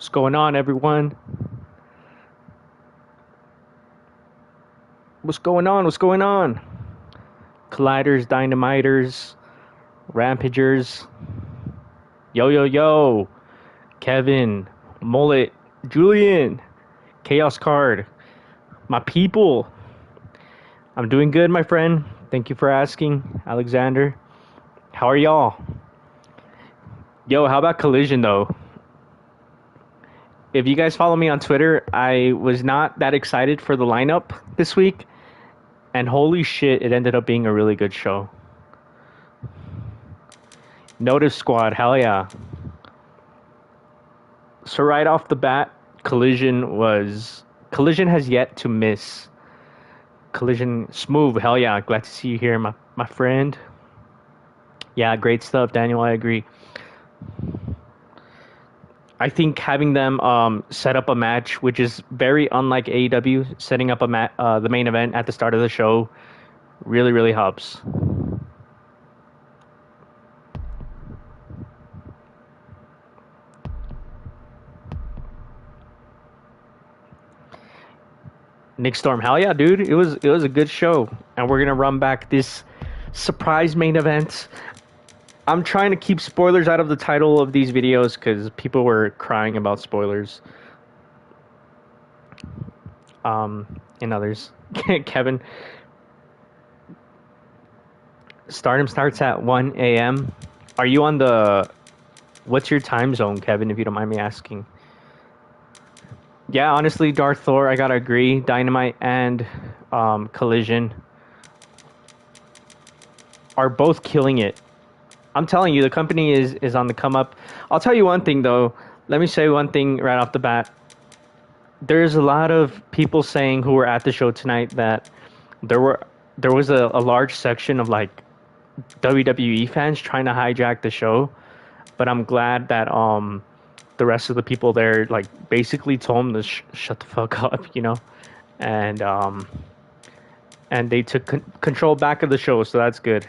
What's going on, everyone? What's going on? What's going on? Colliders, dynamiters, rampagers. Yo, yo, yo. Kevin, Mullet, Julian, Chaos Card, my people. I'm doing good, my friend. Thank you for asking, Alexander. How are y'all? Yo, how about Collision, though? If you guys follow me on Twitter, I was not that excited for the lineup this week. And holy shit, it ended up being a really good show. Notice Squad, hell yeah. So right off the bat, Collision has yet to miss. Collision, smooth, hell yeah. Glad to see you here, my friend. Yeah, great stuff, Daniel, I agree. I think having them set up a match, which is very unlike AEW, setting up the main event at the start of the show, really, really helps. Nick Storm, hell yeah, dude! It was a good show, and we're gonna run back this surprise main event. I'm trying to keep spoilers out of the title of these videos because people were crying about spoilers. And others. Kevin. Stardom starts at 1 a.m. Are you on the... What's your time zone, Kevin, if you don't mind me asking? Yeah, honestly, Darth Thor, I gotta agree. Dynamite and Collision are both killing it. I'm telling you, the company is on the come up. I'll tell you one thing, though. Let me say one thing right off the bat. There's a lot of people saying who were at the show tonight that there was a large section of like WWE fans trying to hijack the show, but I'm glad that the rest of the people there like basically told them to shut the fuck up, you know, and they took control back of the show, so that's good.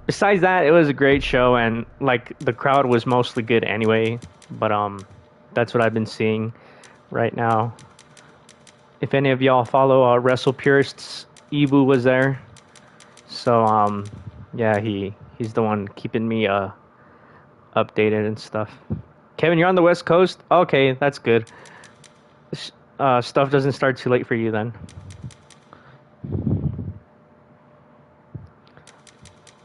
Besides that, it was a great show, and like the crowd was mostly good anyway. But that's what I've been seeing right now. If any of y'all follow Wrestle Purists, Ibu was there. So yeah, he's the one keeping me updated and stuff. Kevin, you're on the West Coast? Okay, that's good. Stuff doesn't start too late for you then.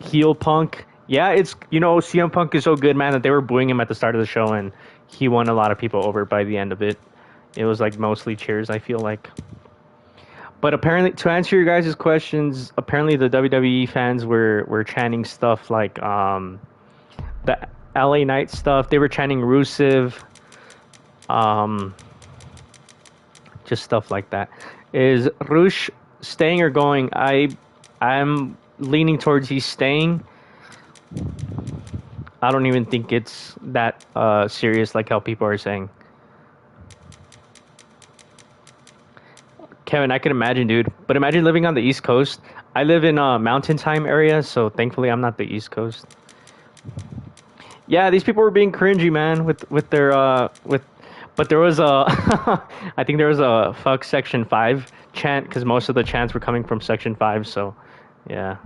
Heel Punk. Yeah, it's, you know, CM Punk is so good, man, that they were booing him at the start of the show, and he won a lot of people over by the end of it. It was like mostly cheers, I feel like. But apparently, to answer your guys' questions, apparently the WWE fans were chanting stuff like the LA Knight stuff. They were chanting Rusev. Just stuff like that. Is Rush staying or going? I'm leaning towards he's staying. I don't even think it's that serious like how people are saying. Kevin, I can imagine, dude. But imagine living on the East Coast. I live in a mountain time area, so thankfully I'm not the East Coast. Yeah, these people were being cringy, man, with their but there was a I think there was a fuck Section 5 chant because most of the chants were coming from Section 5, so yeah.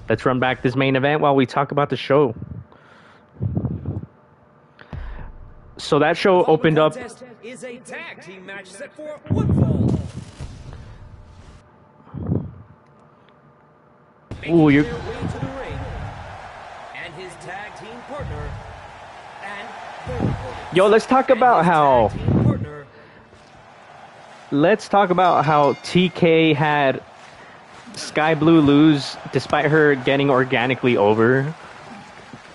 Let's run back this main event while we talk about the show. So that show opened up. Is a tag team match set for one fall. Ooh, you're. Their way to the ring, and his tag team partner, and Yo, let's talk about how. Let's talk about how TK had Sky Blue lose despite her getting organically over.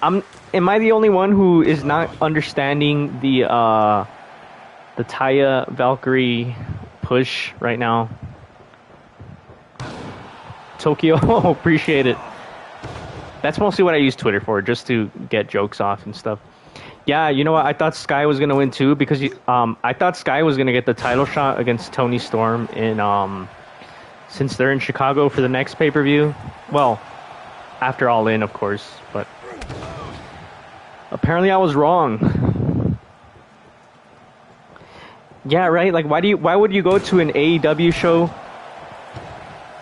Am I the only one who is not understanding the Taya Valkyrie push right now? Tokyo, appreciate it. That's mostly what I use Twitter for, just to get jokes off and stuff. Yeah, you know what? I thought Sky was gonna win too because I thought Sky was gonna get the title shot against Toni Storm in since they're in Chicago for the next pay-per-view. Well, After All In, of course, but apparently I was wrong. Yeah, right. Like, why would you go to an AEW show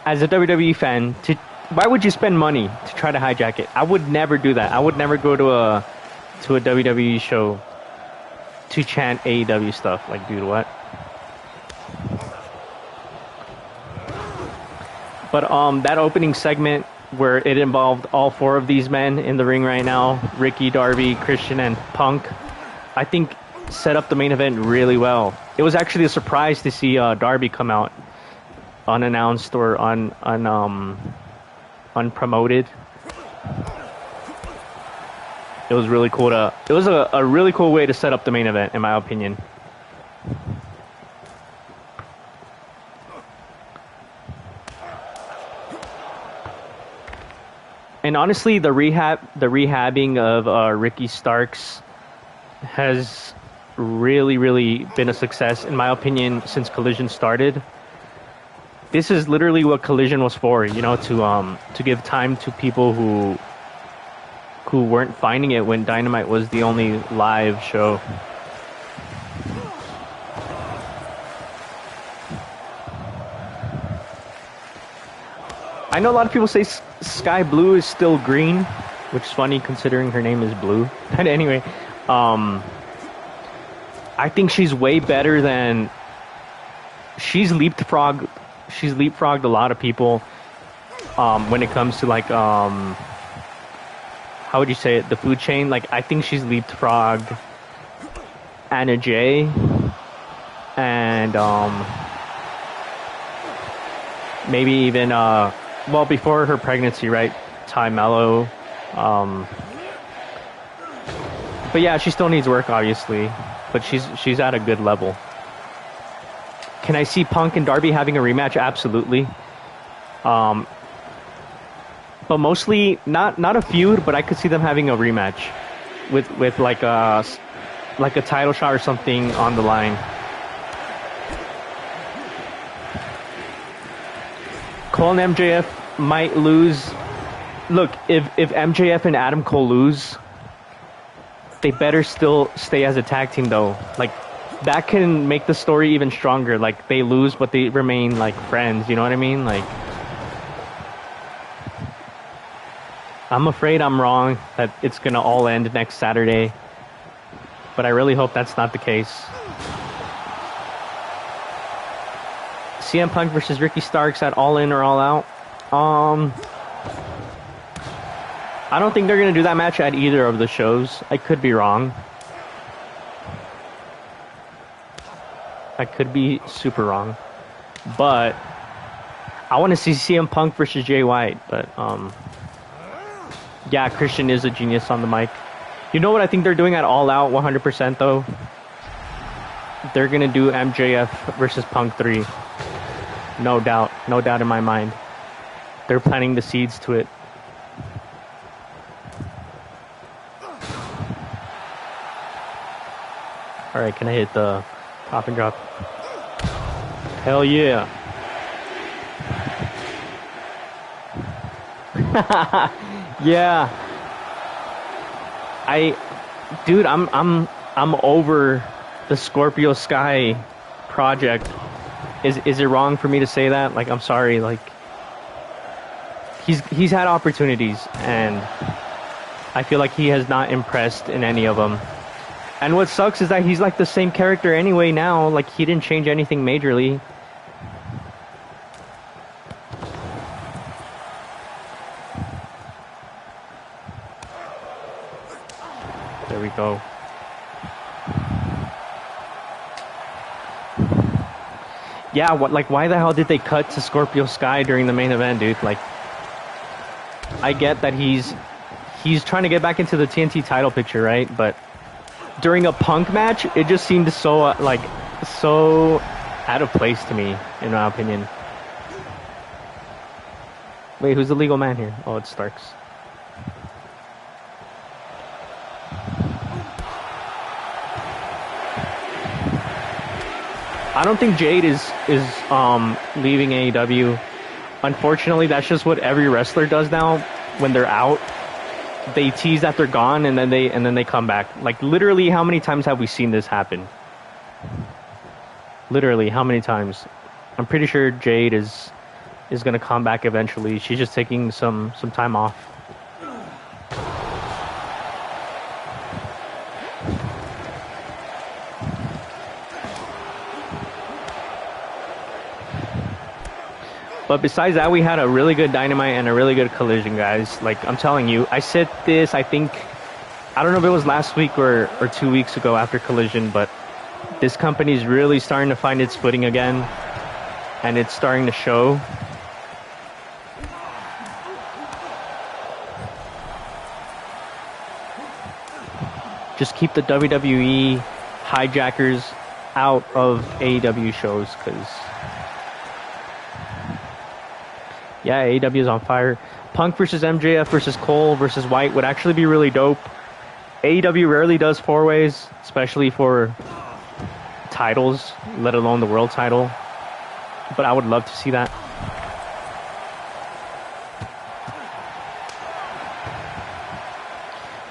as a WWE fan to? Why would you spend money to try to hijack it? I would never do that. I would never go to a WWE show to chant AEW stuff. Like, dude, what? But that opening segment where it involved all four of these men in the ring right now, Ricky, Darby, Christian, and Punk, I think set up the main event really well. It was actually a surprise to see Darby come out unannounced or unpromoted. It was really cool it was a really cool way to set up the main event, in my opinion. And honestly, the rehabbing of Ricky Starks has really been a success, in my opinion, since Collision started. This is literally what Collision was for, you know, to give time to people who weren't finding it when Dynamite was the only live show. I know a lot of people say Sky Blue is still green, which is funny considering her name is Blue. But anyway, I think she's way better than... She's leapfrogged a lot of people when it comes to, like, how would you say it, the food chain. Like, I think she's leapfrogged Anna Jay and maybe even well, before her pregnancy, right, Ty Mello. But yeah, she still needs work, obviously, but she's at a good level. Can I see Punk and Darby having a rematch? Absolutely. But mostly not a feud, but I could see them having a rematch with like a title shot or something on the line. Cole and MJF might lose. Look, if MJF and Adam Cole lose, they better still stay as a tag team, though. Like, that can make the story even stronger. Like, they lose, but they remain, like, friends. You know what I mean? Like, I'm afraid I'm wrong, that it's going to all end next Saturday. But I really hope that's not the case. CM Punk versus Ricky Starks at All In or All Out. I don't think they're going to do that match at either of the shows. I could be wrong. I could be super wrong. But I want to see CM Punk versus Jay White. But yeah, Christian is a genius on the mic. You know what I think they're doing at All Out 100% though? They're going to do MJF versus Punk 3. No doubt. No doubt in my mind. They're planting the seeds to it. Alright, can I hit the pop and drop? Hell yeah. Yeah. Dude, I'm over the Scorpio Sky project. Is it wrong for me to say that? Like, I'm sorry, like, he's had opportunities and I feel like he has not impressed in any of them. And what sucks is that he's like the same character anyway now. Like, he didn't change anything majorly. There we go. Yeah, why the hell did they cut to Scorpio Sky during the main event, dude? Like, I get that he's trying to get back into the TNT title picture, right? But during a Punk match, it just seemed so so out of place to me, in my opinion. Wait, who's the legal man here? Oh, it's Starks. I don't think Jade is leaving AEW. Unfortunately, that's just what every wrestler does now. when they're out, they tease that they're gone, and then they come back. Like, literally, how many times have we seen this happen? Literally, how many times? I'm pretty sure Jade is gonna come back eventually. She's just taking some time off. But besides that, we had a really good Dynamite and a really good Collision, guys. Like, I'm telling you, I said this, I think, I don't know if it was last week or 2 weeks ago after Collision, but this company is really starting to find its footing again, and it's starting to show. Just keep the WWE hijackers out of AEW shows, because yeah, AEW is on fire. Punk versus MJF versus Cole versus White would actually be really dope. AEW rarely does four-ways, especially for titles, let alone the world title. But I would love to see that.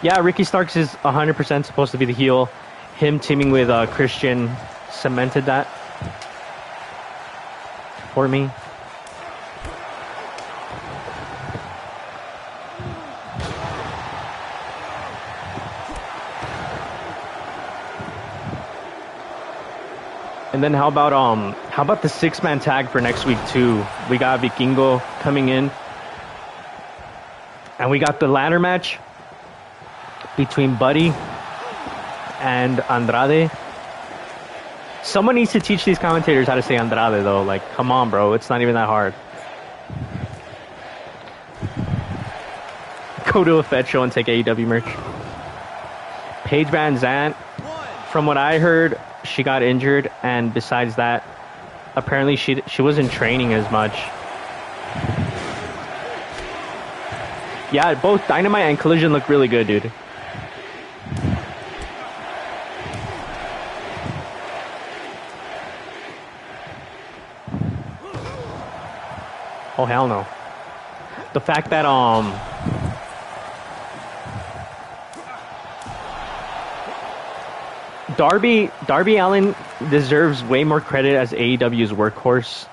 Yeah, Ricky Starks is 100% supposed to be the heel. Him teaming with Christian cemented that for me. And then how about the 6-man tag for next week too? We got Vikingo coming in, and we got the ladder match between Buddy and Andrade. Someone needs to teach these commentators how to say Andrade, though. Like, come on, bro, it's not even that hard. Go to a Fed show and take AEW merch. Paige Van Zant, from what I heard, she got injured, and besides that, apparently she wasn't training as much. Yeah, both Dynamite and Collision look really good, dude. Oh, hell no. The fact that Darby Allin deserves way more credit as AEW's workhorse.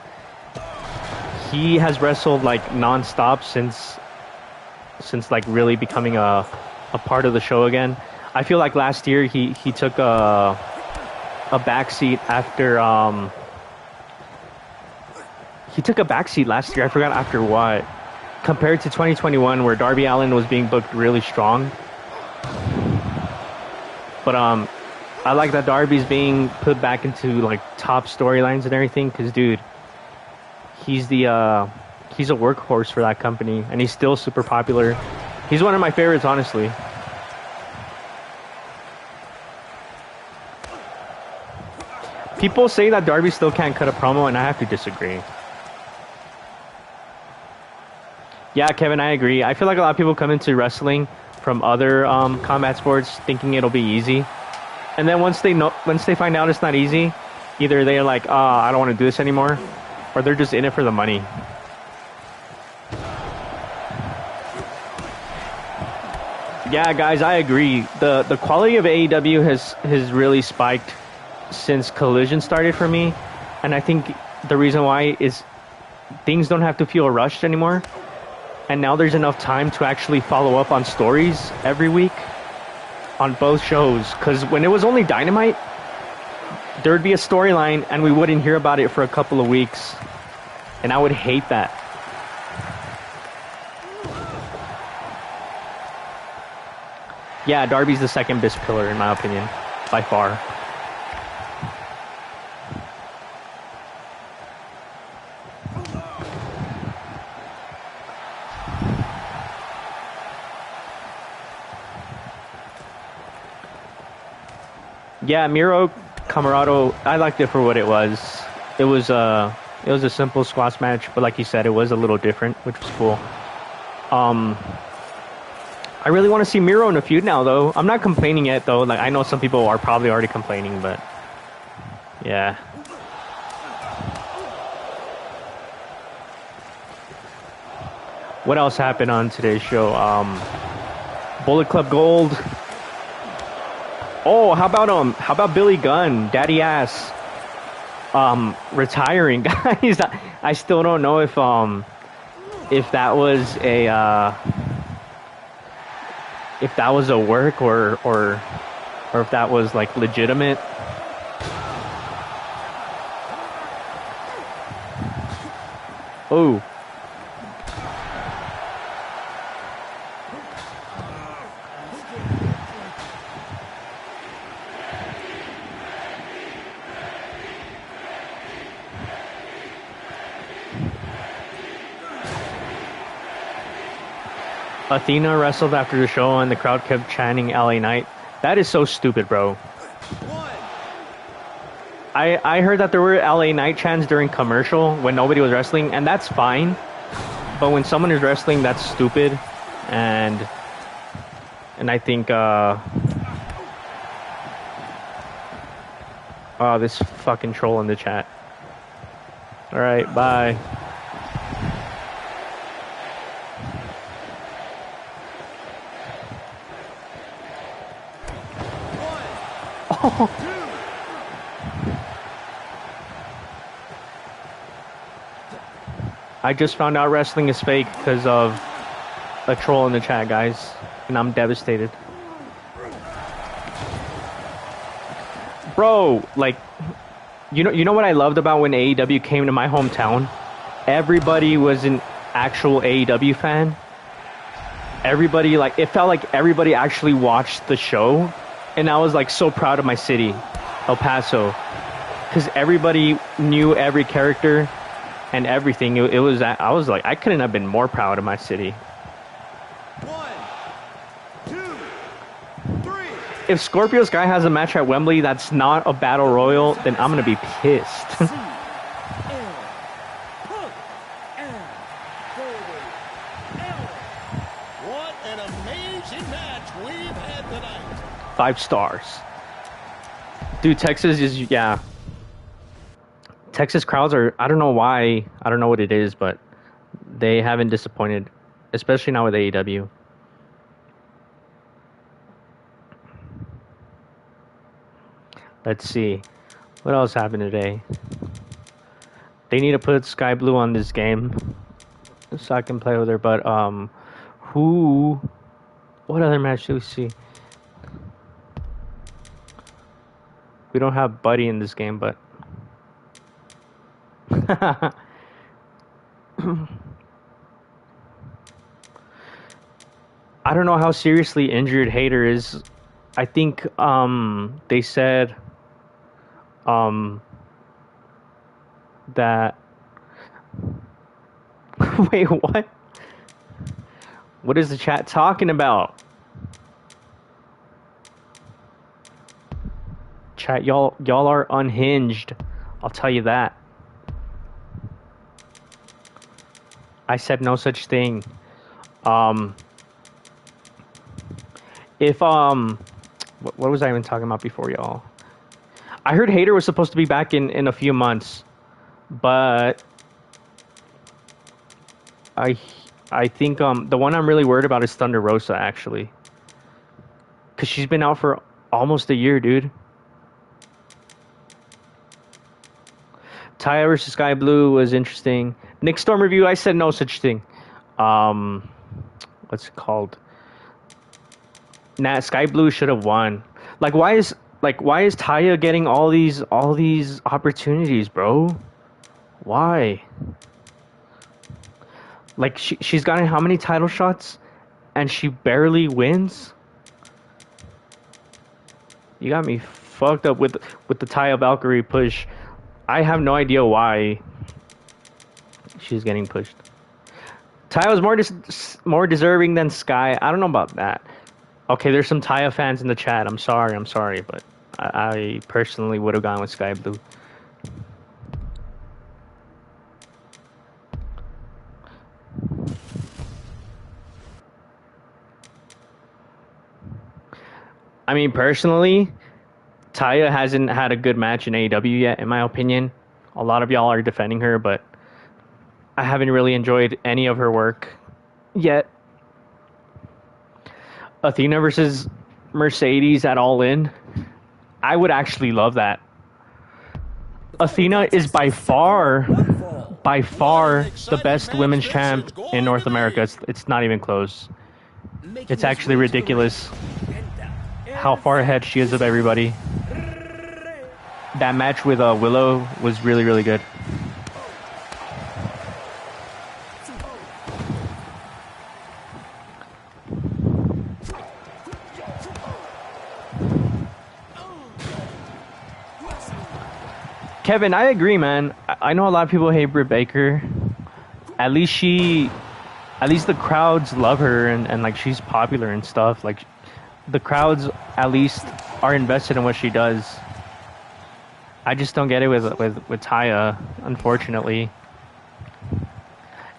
He has wrestled like non-stop since like really becoming a part of the show again. I feel like last year he took a backseat after he took a backseat last year. I forgot after what. Compared to 2021, where Darby Allin was being booked really strong. But I like that Darby's being put back into like top storylines and everything, because dude, he's a workhorse for that company, and he's still super popular. He's one of my favorites, honestly. People say that Darby still can't cut a promo, and I have to disagree. Yeah, Kevin, I agree. I feel like a lot of people come into wrestling from other combat sports thinking it'll be easy. And then once they find out it's not easy, either they're like, I don't want to do this anymore, or they're just in it for the money. Yeah, guys, I agree. The quality of AEW has really spiked since Collision started for me. And I think the reason why is things don't have to feel rushed anymore. And now there's enough time to actually follow up on stories every week on both shows. Because when it was only Dynamite, there would be a storyline and we wouldn't hear about it for a couple of weeks. And I would hate that. Yeah, Darby's the second best pillar in my opinion, by far. Yeah, Miro Camarado, I liked it for what it was. It was a simple squash match, but like you said, it was a little different, which was cool. I really want to see Miro in a feud now, though. I'm not complaining yet, though. Like, I know some people are probably already complaining, but yeah. What else happened on today's show? Bullet Club Gold. Oh, how about Billy Gunn, Daddy Ass, retiring, guys? I still don't know if that was a work or if that was like legitimate. Oh. Athena wrestled after the show and the crowd kept chanting LA Knight. That is so stupid, bro. I heard that there were LA Knight chants during commercial when nobody was wrestling, and that's fine. But when someone is wrestling, that's stupid. And I think oh, this fucking troll in the chat. Alright, bye. Oh. I just found out wrestling is fake because of a troll in the chat, guys, and I'm devastated. Bro, like, you know what I loved about when AEW came to my hometown? Everybody was an actual AEW fan. Everybody, like, it felt like everybody actually watched the show, and I was like so proud of my city, El Paso, because everybody knew every character and everything. It was, I was like, I couldn't have been more proud of my city. 1, 2, 3. If Scorpio Sky has a match at Wembley that's not a battle royal, then I'm gonna be pissed. What an amazing match we've had tonight. 5 stars. Dude, Texas is, yeah. Texas crowds are, I don't know why, I don't know what it is, but they haven't disappointed, especially now with AEW. Let's see. What else happened today? They need to put Sky Blue on this game so I can play with her, but what other match do we see? We don't have Buddy in this game, but I don't know how seriously injured Hater is. I think they said that wait, what? What is the chat talking about? Chat, y'all are unhinged. I'll tell you that. I said no such thing. If what was I even talking about before, y'all? I heard Hater was supposed to be back in a few months, but I think the one I'm really worried about is Thunder Rosa, actually, because she's been out for almost a year, dude. Taya versus Sky Blue was interesting. Nick Storm review, I said no such thing. What's it called? Nah, Sky Blue should have won. Why is Taya getting all these opportunities, bro? Why? Like, she's gotten how many title shots and she barely wins? You got me fucked up with the Taya Valkyrie push. I have no idea why she's getting pushed. Taya was more deserving than Sky. I don't know about that. Okay, there's some Taya fans in the chat. I'm sorry, but I personally would have gone with Sky Blue. I mean, personally, Taya hasn't had a good match in AEW yet, in my opinion. A lot of y'all are defending her, but I haven't really enjoyed any of her work yet. Athena versus Mercedes at All In. I would actually love that. Athena is by far the best women's champ in North America. It's not even close. It's actually ridiculous how far ahead she is of everybody. That match with Willow was really, really good. Kevin, I agree, man. I know a lot of people hate Britt Baker. At least the crowds love her and like she's popular and stuff. Like the crowds at least are invested in what she does. I just don't get it with Taya, unfortunately.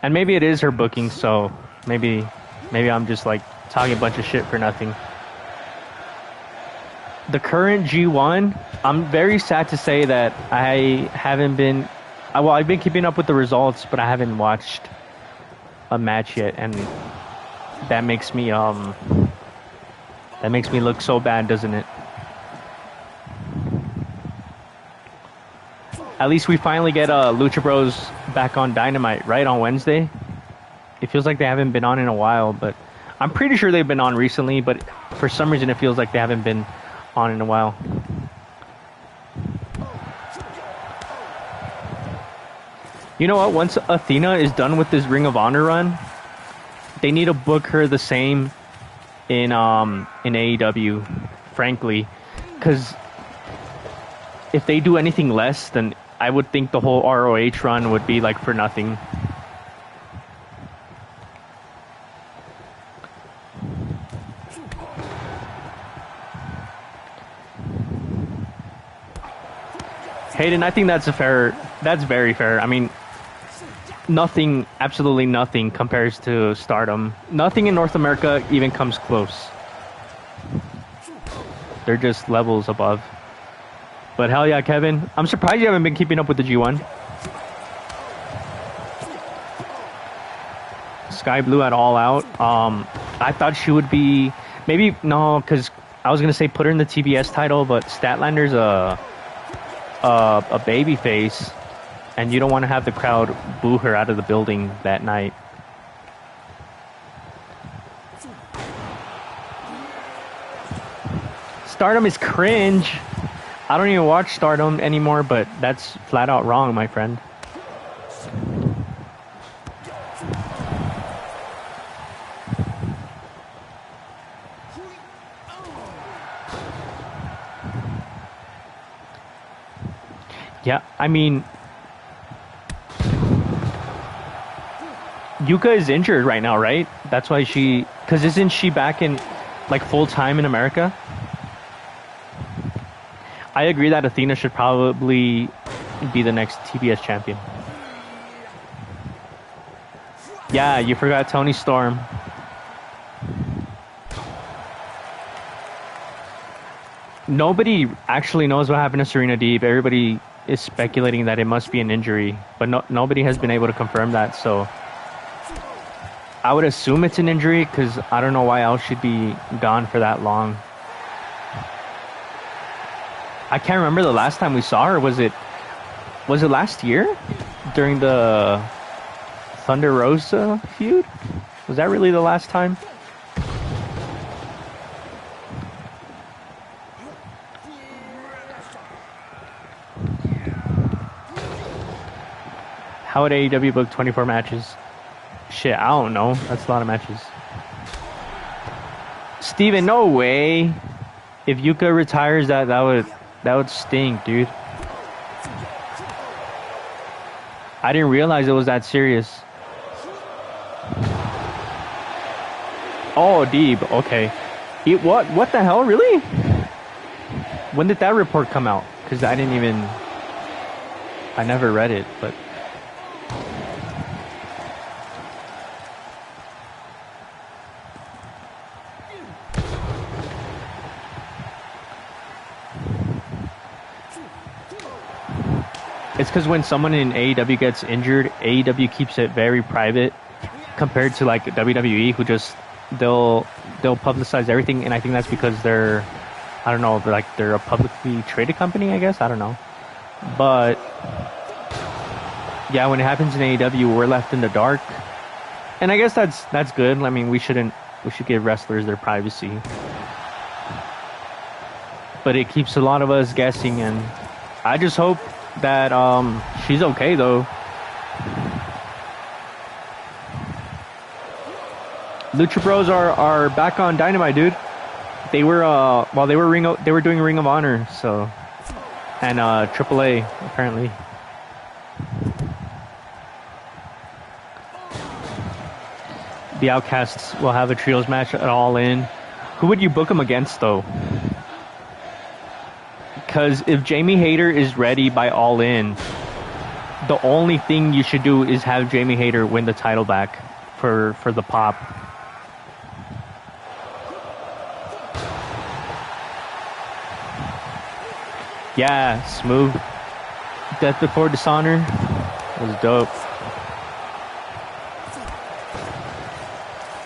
And maybe it is her booking, so maybe I'm just like talking a bunch of shit for nothing. The current G1, I'm very sad to say that I haven't been... Well, I've been keeping up with the results, but I haven't watched a match yet, and that makes me look so bad, doesn't it? At least we finally get Lucha Bros back on Dynamite, right, on Wednesday. It feels like they haven't been on in a while, but I'm pretty sure they've been on recently, but for some reason it feels like they haven't been on in a while. You know what? Once Athena is done with this Ring of Honor run, they need to book her the same in AEW, frankly, because if they do anything less, then I would think the whole ROH run would be like for nothing. Hayden, I think that's very fair. I mean, nothing, absolutely nothing compares to Stardom. Nothing in North America even comes close. They're just levels above. But hell yeah, Kevin. I'm surprised you haven't been keeping up with the G1. Sky Blue at All Out. I thought she would be... Maybe, no, because I was going to say put her in the TBS title, but Statlander's a baby face, and you don't want to have the crowd boo her out of the building that night. Stardom is cringe. I don't even watch Stardom anymore, but that's flat out wrong, my friend. Yeah, I mean, Yuka is injured right now, right? That's why because isn't she back in, like, full-time in America? I agree that Athena should probably be the next TBS champion. Yeah, you forgot Toni Storm. Nobody actually knows what happened to Serena Deeb. Everybody is speculating that it must be an injury, but nobody has been able to confirm that, so I would assume it's an injury, because I don't know why else she'd be gone for that long. I can't remember the last time we saw her. Was it last year during the Thunder Rosa feud? Was that really the last time? How would AEW book 24 matches? Shit, I don't know. That's a lot of matches. Steven, no way. If Yuka retires, that would stink, dude. I didn't realize it was that serious. Oh, Deeb, okay. What the hell, really? When did that report come out? Because I never read it, but... It's because when someone in AEW gets injured, AEW keeps it very private. compared to like WWE, who just they'll publicize everything, and I think that's because they're, I don't know, they're a publicly traded company, I guess. I don't know, but yeah, when it happens in AEW, we're left in the dark, and I guess that's good. I mean, we should give wrestlers their privacy, but it keeps a lot of us guessing, and I just hope that she's okay though. Lucha Bros are back on Dynamite, dude. They were they were doing Ring of Honor, so, and AAA apparently. The Outcasts will have a trios match at All In. Who would you book them against though? Because if Jamie Hayter is ready by All In, the only thing you should do is have Jamie Hayter win the title back for the pop. Yeah, smooth. Death Before Dishonor was dope.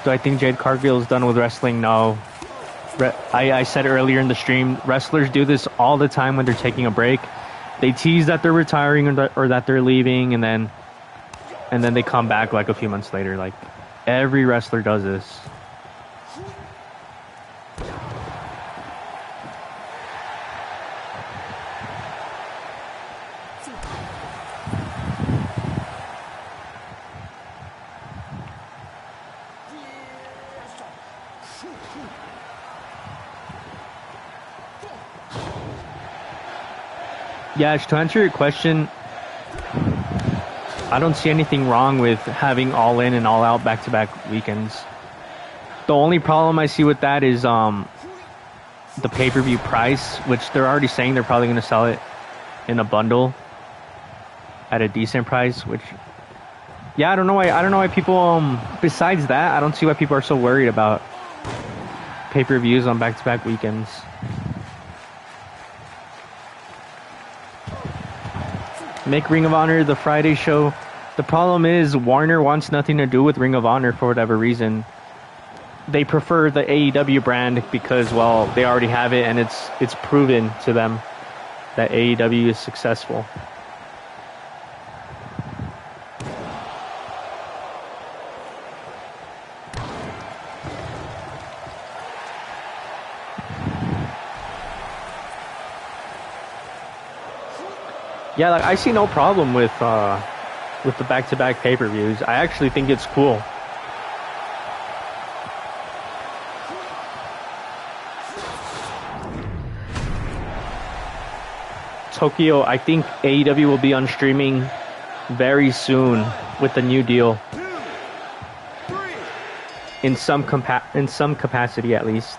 Do I think Jade Cargill is done with wrestling? No. I said earlier in the stream, wrestlers do this all the time when they're taking a break. They tease that they're retiring or that they're leaving, and then they come back like a few months later. Like, every wrestler does this. Yeah, to answer your question, I don't see anything wrong with having All In and All Out back-to-back weekends. The only problem I see with that is the pay-per-view price, which they're already saying they're probably going to sell it in a bundle at a decent price. Which, yeah, I don't know why people. Besides that, I don't see why people are so worried about pay-per-views on back-to-back weekends. Make Ring of Honor the Friday show. The problem is Warner wants nothing to do with Ring of Honor for whatever reason. They prefer the AEW brand because, well, they already have it, and it's proven to them that AEW is successful. Yeah, like, I see no problem with the back-to-back pay-per-views. I actually think it's cool. Tokyo, I think AEW will be on streaming very soon with the new deal. In some capacity, at least.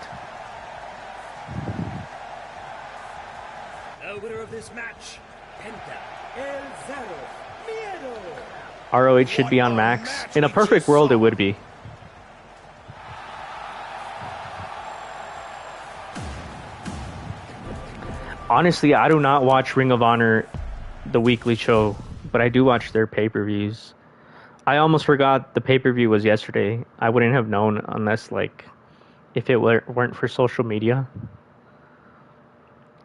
The winner of this match, ROH should be on Max. In a perfect world, it would be. Honestly, I do not watch Ring of Honor, the weekly show, but I do watch their pay-per-views. I almost forgot the pay-per-view was yesterday. I wouldn't have known unless, like, if it weren't for social media.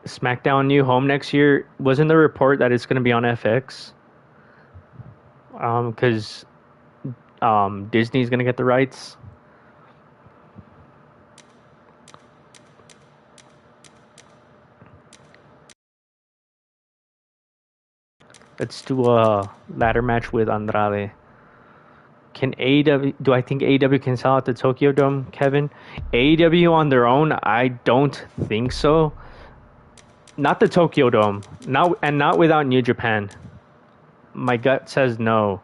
SmackDown new home next year. Wasn't the report that it's going to be on FX? Because Disney's going to get the rights. Let's do a ladder match with Andrade. Can AEW... Do I think AEW can sell out the Tokyo Dome, Kevin? AEW on their own? I don't think so. Not the Tokyo Dome. Not without New Japan. My gut says no.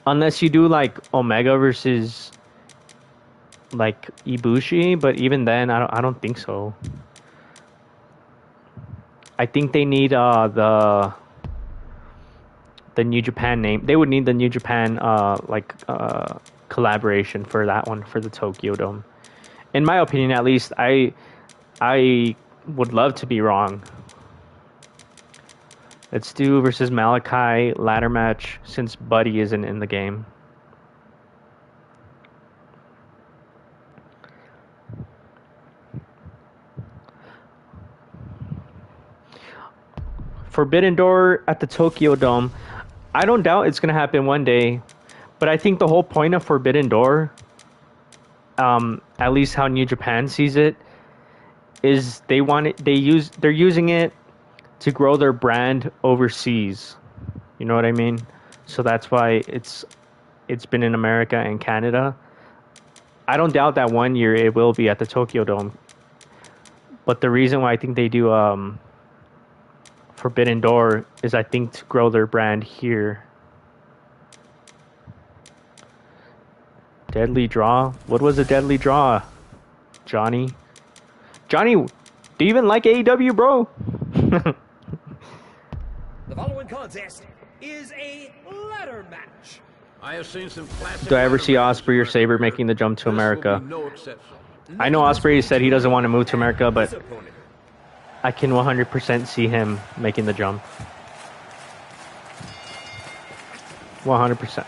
Unless you do, like, Omega versus, like, Ibushi, but even then, I don't think so. I think they need the New Japan name. They would need the New Japan collaboration for that one, for the Tokyo Dome. In my opinion, at least, I would love to be wrong. Let's do versus Malachi ladder match since Buddy isn't in the game. Forbidden Door at the Tokyo Dome. I don't doubt it's gonna happen one day, but I think the whole point of Forbidden Door, at least how New Japan sees it, is they're using it to grow their brand overseas. You know what I mean? So that's why it's been in America and Canada. I don't doubt that one year it will be at the Tokyo Dome. But the reason why I think they do Forbidden Door is I think to grow their brand here. Deadly Draw? What was a Deadly Draw, Johnny? Johnny, do you even like AEW, bro? The following contest is a ladder match. I have seen some classic. Do I ever see ladder matches Osprey or around Saber here. making the jump to This will America? be no exception. I know Osprey said he doesn't want to move to America, but His opponent. I can 100% see him making the jump. 100%.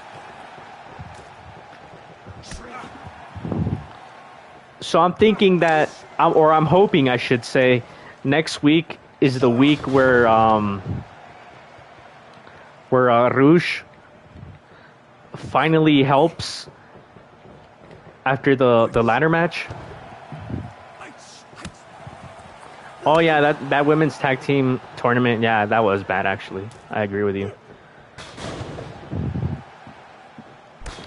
So I'm thinking that, or I'm hoping I should say, next week is the week where Rouge finally helps after the ladder match. Oh yeah, that women's tag team tournament, yeah, that was bad actually. I agree with you.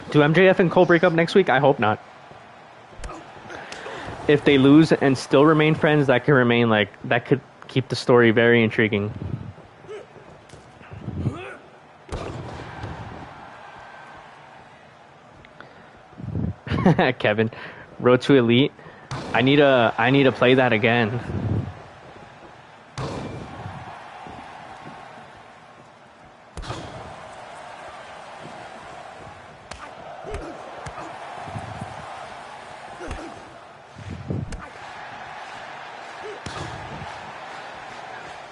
Do MJF and Cole break up next week? I hope not. If they lose and still remain friends, that could keep the story very intriguing. Kevin, Road to Elite. I need to play that again.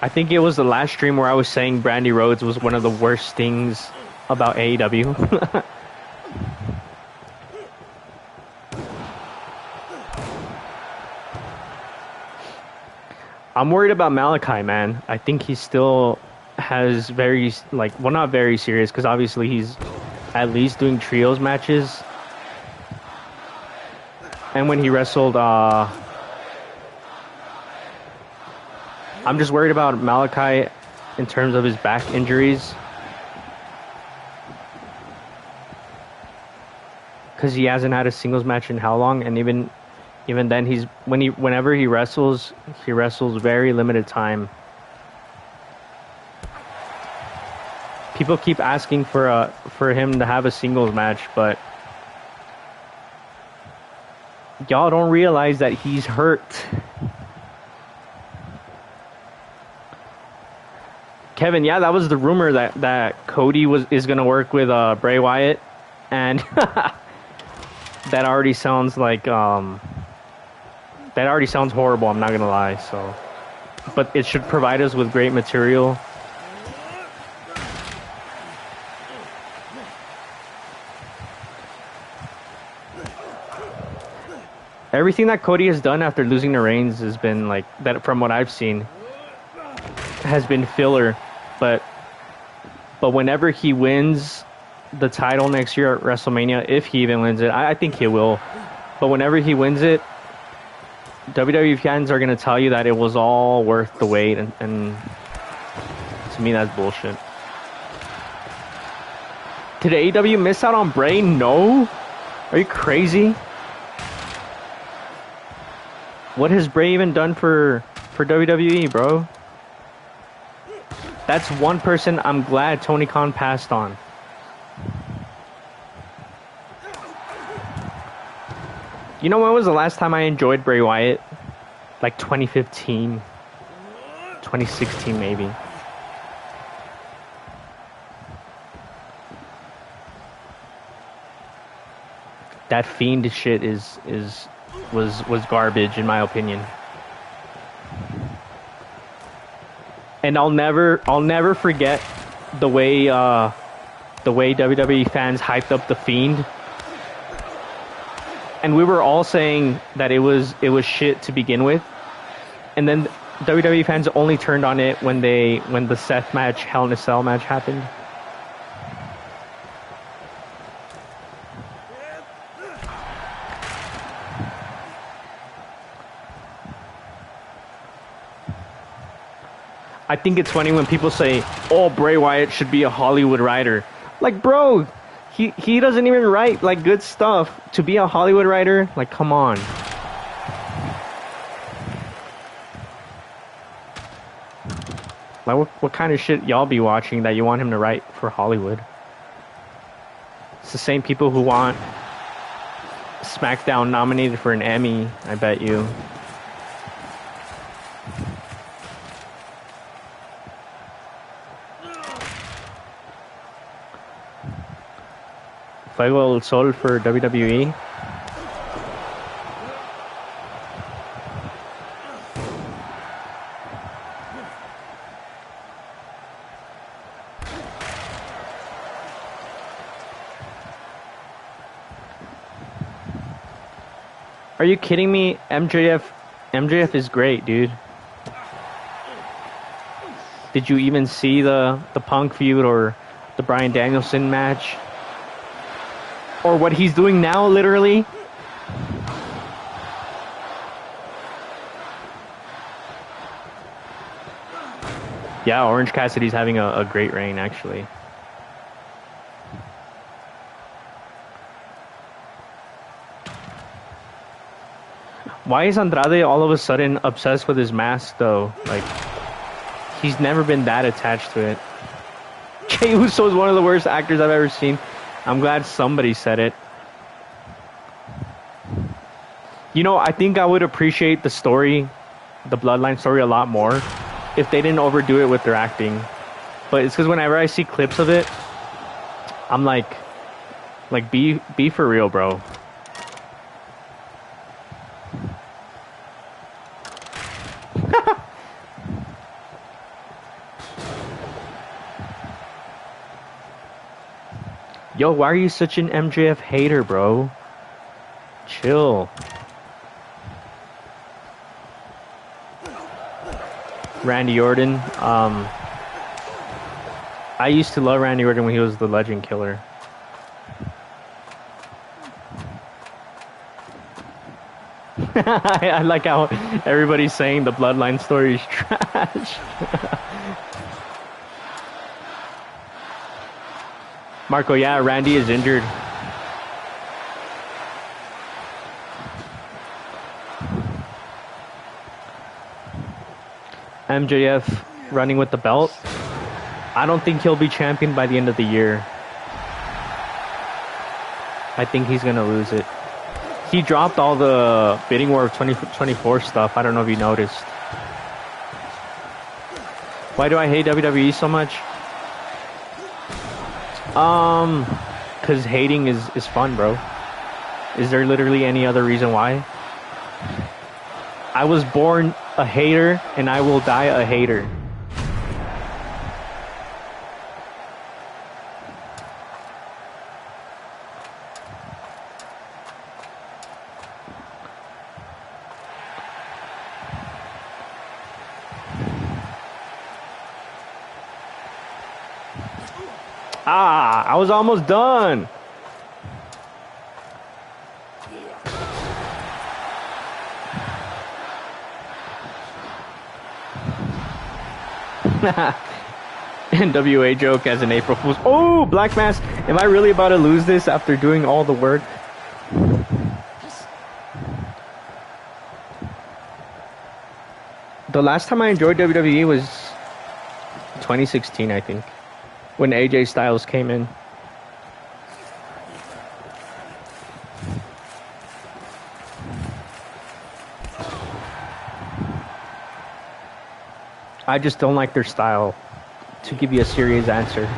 I think it was the last stream where I was saying Brandy Rhodes was one of the worst things about AEW. I'm worried about Malachi, man. I think he still has very, well, not very serious, because obviously he's at least doing trios matches. And when he wrestled, I'm just worried about Malachi in terms of his back injuries. Because he hasn't had a singles match in how long? And even then, whenever he wrestles very limited time. People keep asking for him to have a singles match, but y'all don't realize that he's hurt. Kevin, yeah, that was the rumor that Cody is gonna work with Bray Wyatt, and that already sounds like that already sounds horrible. I'm not gonna lie. So, but it should provide us with great material. Everything that Cody has done after losing the reins has been like that. From what I've seen, has been filler. But whenever he wins the title next year at WrestleMania, if he even wins it, I think he will. But whenever he wins it, WWE fans are going to tell you that it was all worth the wait. And to me, that's bullshit. Did AEW miss out on Bray? No. Are you crazy? What has Bray even done for WWE, bro? That's one person I'm glad Tony Khan passed on. You know, when was the last time I enjoyed Bray Wyatt? Like 2015, 2016 maybe. That Fiend shit was garbage in my opinion. And I'll never forget the way WWE fans hyped up the Fiend. And we were all saying that it was shit to begin with. And then WWE fans only turned on it when the Seth match, Hell in a Cell match happened. I think it's funny when people say, "Oh, Bray Wyatt should be a Hollywood writer." Like, bro, he doesn't even write like good stuff to be a Hollywood writer. Like, come on. Like, what kind of shit y'all be watching that you want him to write for Hollywood? It's the same people who want SmackDown nominated for an Emmy, I bet you. Fuego del Sol for WWE. Are you kidding me? MJF is great, dude. Did you even see the Punk feud or the Bryan Danielson match? Or what he's doing now, literally? Yeah, Orange Cassidy's having a great reign, actually. Why is Andrade all of a sudden obsessed with his mask, though? Like, he's never been that attached to it. Jey Uso is one of the worst actors I've ever seen. I'm glad somebody said it. You know, I think I would appreciate the story, the Bloodline story, a lot more if they didn't overdo it with their acting. But it's because whenever I see clips of it, I'm like, be for real, bro. Yo, why are you such an MJF hater, bro? Chill. Randy Orton. I used to love Randy Orton when he was the Legend Killer. I like how everybody's saying the Bloodline story is trash. Marco, yeah, Randy is injured. MJF running with the belt. I don't think he'll be champion by the end of the year. I think he's going to lose it. He dropped all the Bidding War of 2024 stuff. I don't know if you noticed. Why do I hate WWE so much? Because hating is fun, bro. Is there literally any other reason why? I was born a hater, and I will die a hater. Ah, I was almost done. NWA joke as an April Fool's. Oh, Black Mass. Am I really about to lose this after doing all the work? The last time I enjoyed WWE was 2016, I think, when AJ Styles came in. I just don't like their style, to give you a serious answer.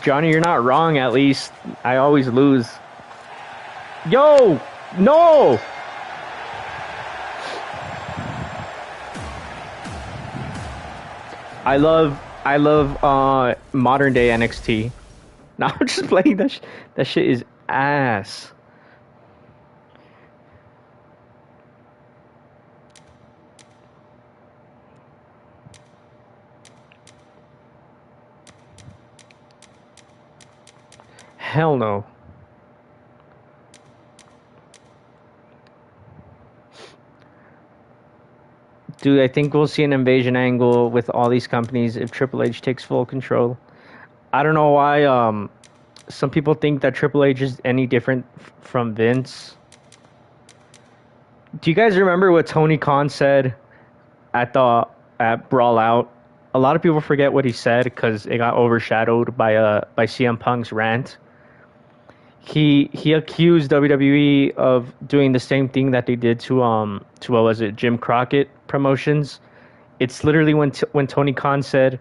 Johnny, you're not wrong, at least. I always lose. Yo! No! I love I love modern day NXT. Now I'm just playing that. That shit is ass. Hell no. Dude, I think we'll see an invasion angle with all these companies if Triple H takes full control. I don't know why some people think that Triple H is any different from Vince. Do you guys remember what Tony Khan said at Brawl Out? A lot of people forget what he said because it got overshadowed by CM Punk's rant. He accused WWE of doing the same thing that they did to what was it, Jim Crockett Promotions. It's literally when Tony Khan said,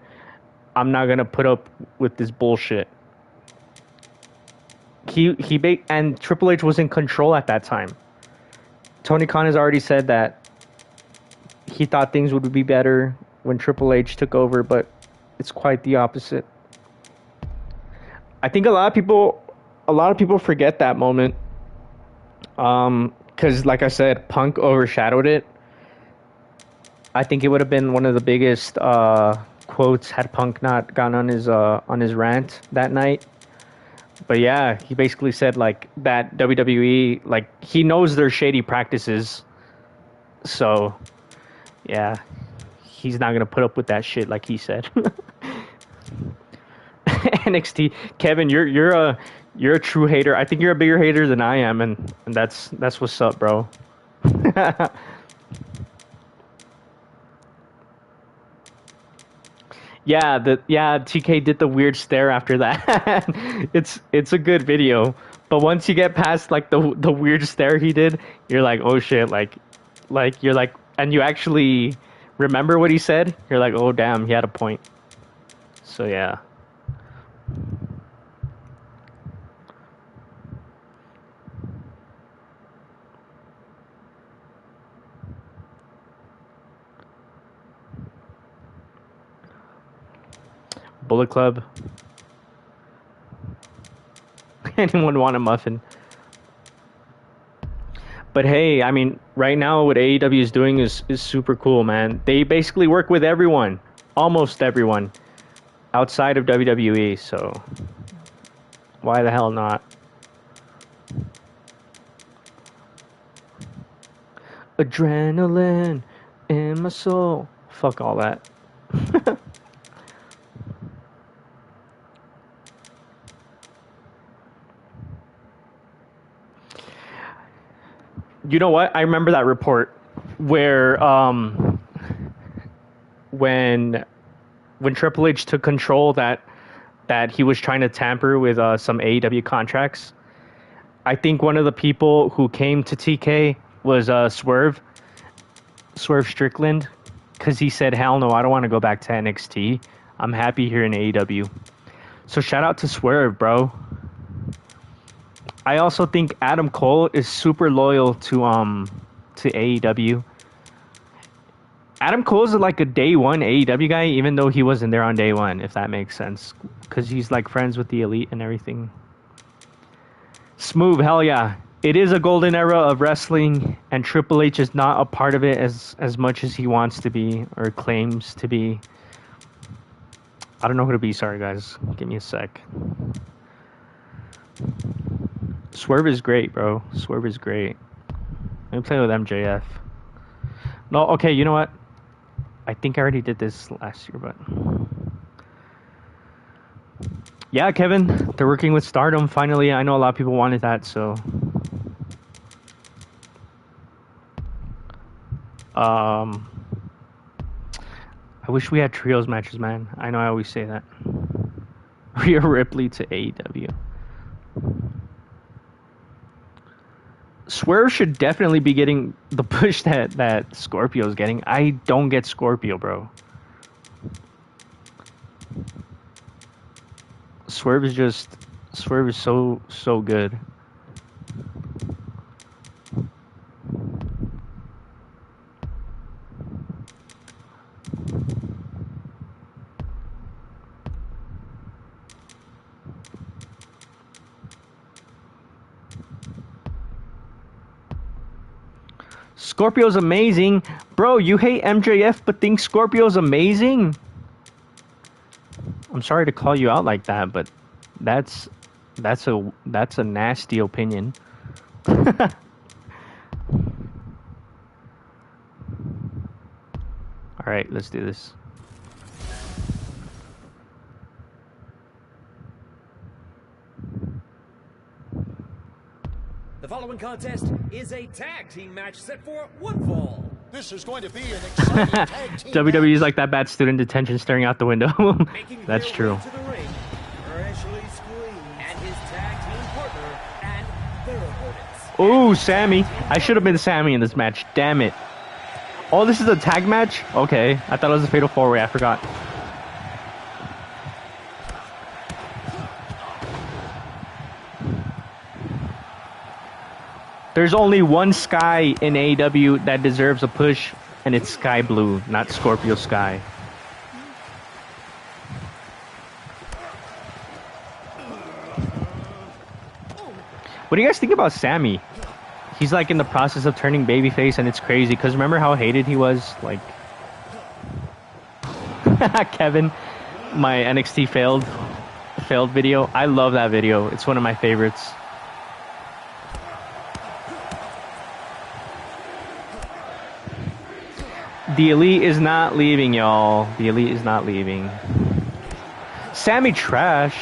"I'm not gonna put up with this bullshit." And Triple H was in control at that time. Tony Khan has already said that he thought things would be better when Triple H took over, but it's quite the opposite. I think a lot of people forget that moment, because like I said, Punk overshadowed it. I think it would have been one of the biggest quotes had Punk not gone on his rant that night. But yeah, he basically said like that WWE, like, he knows their shady practices, so yeah, he's not gonna put up with that shit, like he said. NXT, Kevin, you're a true hater. I think you're a bigger hater than I am, and that's what's up, bro. Yeah, TK did the weird stare after that. It's a good video, but once you get past like the weird stare he did, you're like, oh shit, like you're like, and you actually remember what he said. You're like, oh damn, he had a point. So yeah. Bullet Club. Anyone want a muffin? But hey, I mean, right now what AEW is doing is super cool, man. They basically work with everyone, almost everyone, outside of WWE. So why the hell not? Adrenaline in my soul. Fuck all that. You know what? I remember that report where when Triple H took control, that he was trying to tamper with some AEW contracts. I think one of the people who came to TK was Swerve Strickland, because he said, "Hell no, I don't want to go back to NXT. I'm happy here in AEW." So shout out to Swerve, bro. I also think Adam Cole is super loyal to AEW. Adam Cole is like a day one AEW guy, even though he wasn't there on day one, if that makes sense, because he's like friends with the elite and everything. Smooth, hell yeah. It is a golden era of wrestling, and Triple H is not a part of it as much as he wants to be or claims to be. I don't know who to be. Sorry, guys. Give me a sec. Swerve is great, bro. Swerve is great. Let me play with MJF. No, okay, you know what? I think I already did this last year, but... Yeah, Kevin, they're working with Stardom, finally. I know a lot of people wanted that, so... I wish we had trios matches, man. I know I always say that. Rhea Ripley to AEW. Swerve should definitely be getting the push that Scorpio's getting. I don't get Scorpio, bro. Swerve is so good. Scorpio's amazing. Bro, you hate MJF but think Scorpio's amazing? I'm sorry to call you out like that, but that's a nasty opinion. All right, let's do this. The following contest is a tag team match set for one fall. This is going to be an exciting tag team WWE is match. like that bad student detention staring out the window. That's true. To the ring, freshly squeezed, and his tag team partner and their opponents. Ooh, Sammy. I should have been Sammy in this match. Damn it. Oh, this is a tag match? Okay. I thought it was a fatal four-way. I forgot. There's only one Sky in AEW that deserves a push, and it's Sky Blue, not Scorpio Sky. What do you guys think about Sammy? He's like in the process of turning babyface, and it's crazy because remember how hated he was? Like, Kevin, my NXT failed video. I love that video. It's one of my favorites. The Elite is not leaving, y'all. The Elite is not leaving. Sammy trash.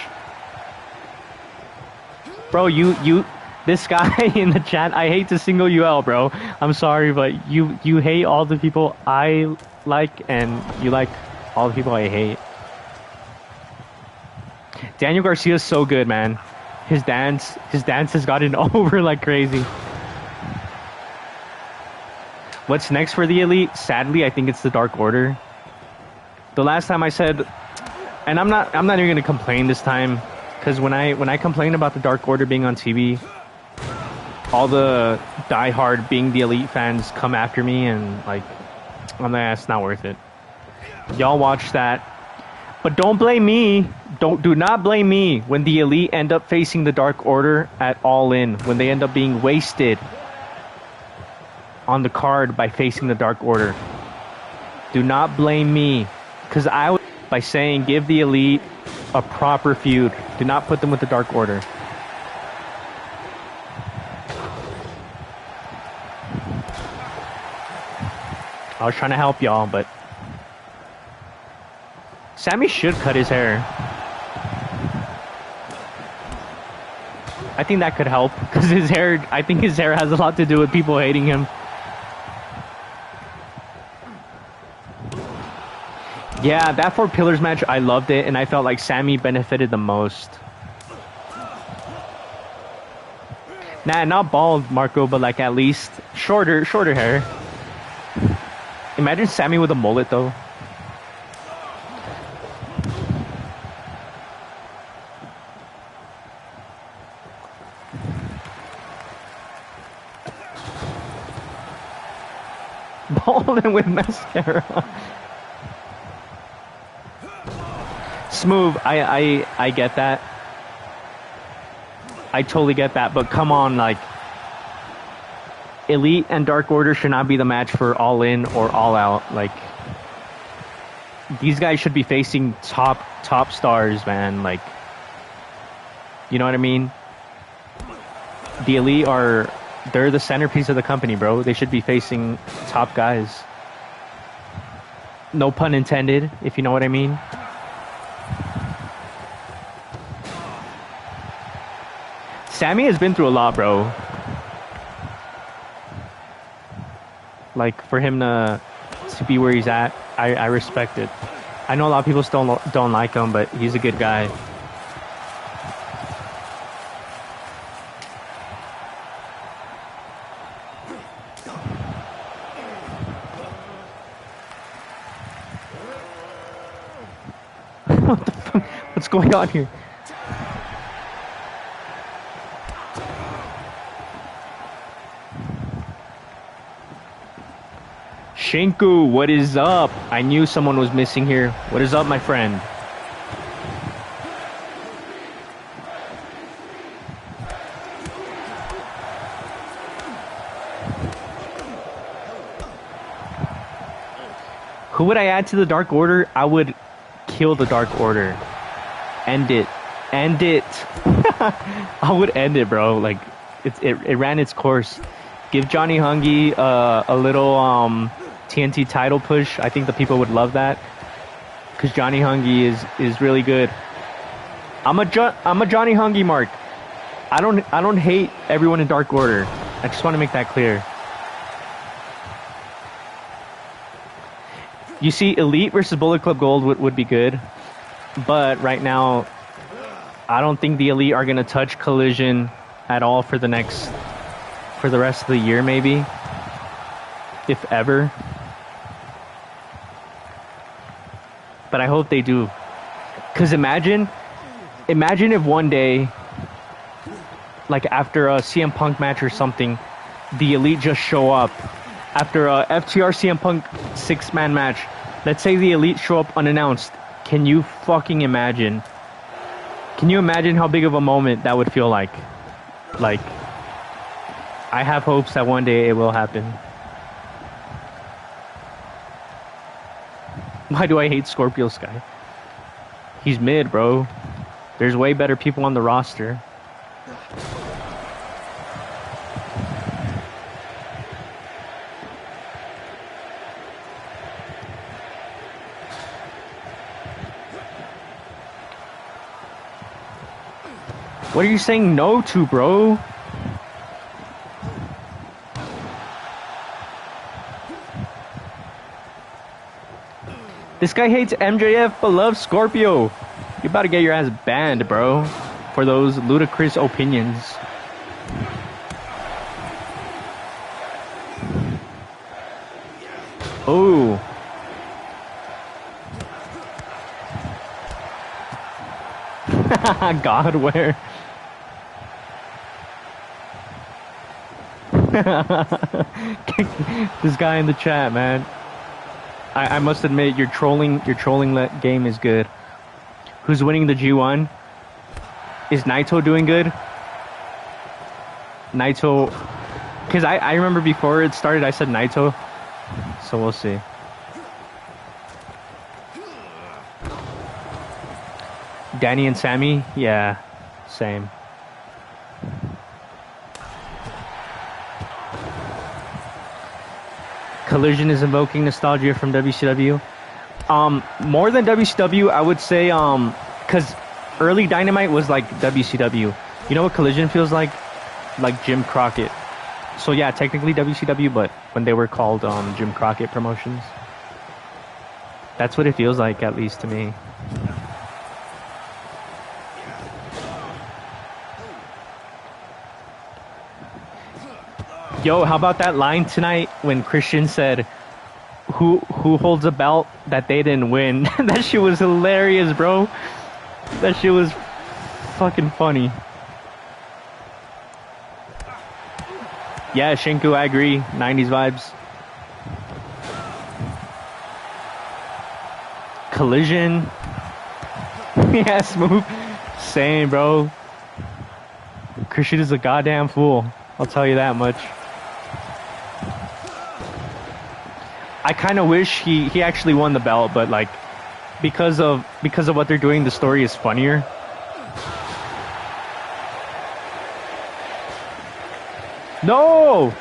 Bro, this guy in the chat, I hate to single you out, bro. I'm sorry, but you hate all the people I like, and you like all the people I hate. Daniel Garcia's so good, man. His dance has gotten over like crazy. What's next for the Elite? Sadly, I think it's the Dark Order. The last time I said, and I'm not even gonna complain this time, because when I complain about the Dark Order being on TV, all the diehard being the Elite fans come after me, and like, I'm like, it's not worth it. Y'all watch that, but don't blame me. Do not blame me when the Elite end up facing the Dark Order at All In, when they end up being wasted on the card by facing the Dark Order. Do not blame me, because I would, by saying give the Elite a proper feud. Do not put them with the Dark Order. I was trying to help y'all, but Sammy should cut his hair. I think that could help, because I think his hair has a lot to do with people hating him. Yeah, that Four Pillars match, I loved it, and I felt like Sammy benefited the most. Nah, not bald, Marco, but like at least shorter hair. Imagine Sammy with a mullet, though. Balding with mascara. Smooth, I get that. I totally get that, but come on, like, Elite and Dark Order should not be the match for All In or All Out. Like, these guys should be facing top stars, man. Like, you know what I mean? The Elite they're the centerpiece of the company, bro. They should be facing top guys. No pun intended, if you know what I mean. Sammy has been through a lot, bro. Like, for him to be where he's at, I respect it. I know a lot of people still don't like him, but he's a good guy. What the fuck? What's going on here? Shinku, what is up? I knew someone was missing here. What is up, my friend? Who would I add to the Dark Order? I would kill the Dark Order. End it. End it. I would end it, bro. Like, it ran its course. Give Johnny Hungy a little TNT title push. I think the people would love that. Because Johnny Hungy is really good. I'm a Johnny Hungy mark. I don't hate everyone in Dark Order. I just want to make that clear. You see, Elite versus Bullet Club Gold would be good. But right now, I don't think the Elite are going to touch Collision at all for the rest of the year, maybe. If ever. But I hope they do. Because imagine if one day, like after a CM Punk match or something, the Elite just show up. After a FTR CM Punk 6-man match, let's say the Elite show up unannounced. Can you fucking imagine? Can you imagine how big of a moment that would feel like? Like, I have hopes that one day it will happen. Why do I hate Scorpio Sky? He's mid, bro. There's way better people on the roster. What are you saying no to, bro? This guy hates MJF but loves Scorpio. You about to get your ass banned, bro, for those ludicrous opinions. Oh. God, where? This guy in the chat, man. I must admit, your trolling game is good. Who's winning the G1? Is Naito doing good? Naito, because I remember before it started, I said Naito, so we'll see. Danny and Sammy, yeah, same. Collision is invoking nostalgia from WCW. More than WCW, I would say, because early Dynamite was like WCW. You know what Collision feels like? Like Jim Crockett. So yeah, technically WCW, but when they were called Jim Crockett Promotions. That's what it feels like, at least to me. Yo, how about that line tonight when Christian said, who holds a belt that they didn't win? That shit was hilarious, bro. That shit was fucking funny. Yeah, Shinku, I agree. 90s vibes. Collision. Yeah, Smooth. Same, bro. Christian is a goddamn fool. I'll tell you that much. I kind of wish he actually won the belt, but like because of what they're doing, the story is funnier. No,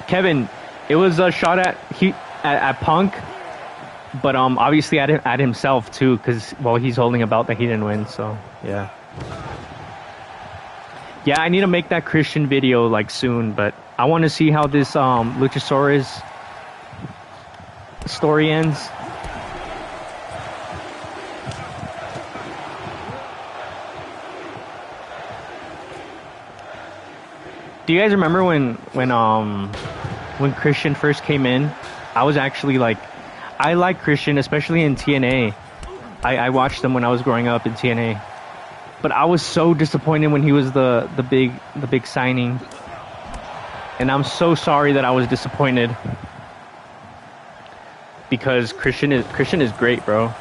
Kevin, it was a shot at Punk, but obviously at himself too, because well, he's holding a belt that he didn't win. So yeah. Yeah, I need to make that Christian video like soon, but I want to see how this Luchasaurus story ends. Do you guys remember when Christian first came in? I was actually like, I like Christian, especially in TNA. I watched them when I was growing up in TNA. But I was so disappointed when he was the big signing. And I'm so sorry that I was disappointed. Because Christian is great, bro.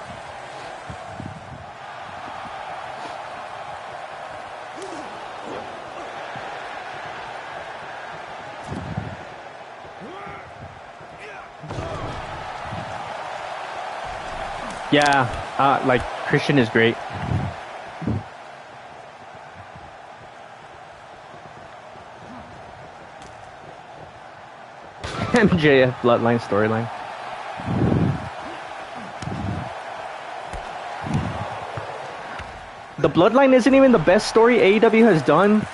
Yeah, like Christian is great. MJF Bloodline storyline. The Bloodline isn't even the best story AEW has done.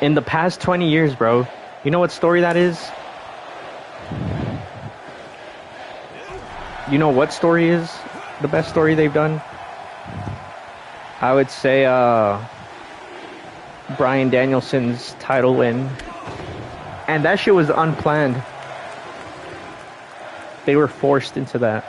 In the past 20 years, bro. You know what story that is? You know what story is the best story they've done? I would say Bryan Danielson's title win. And that shit was unplanned. They were forced into that.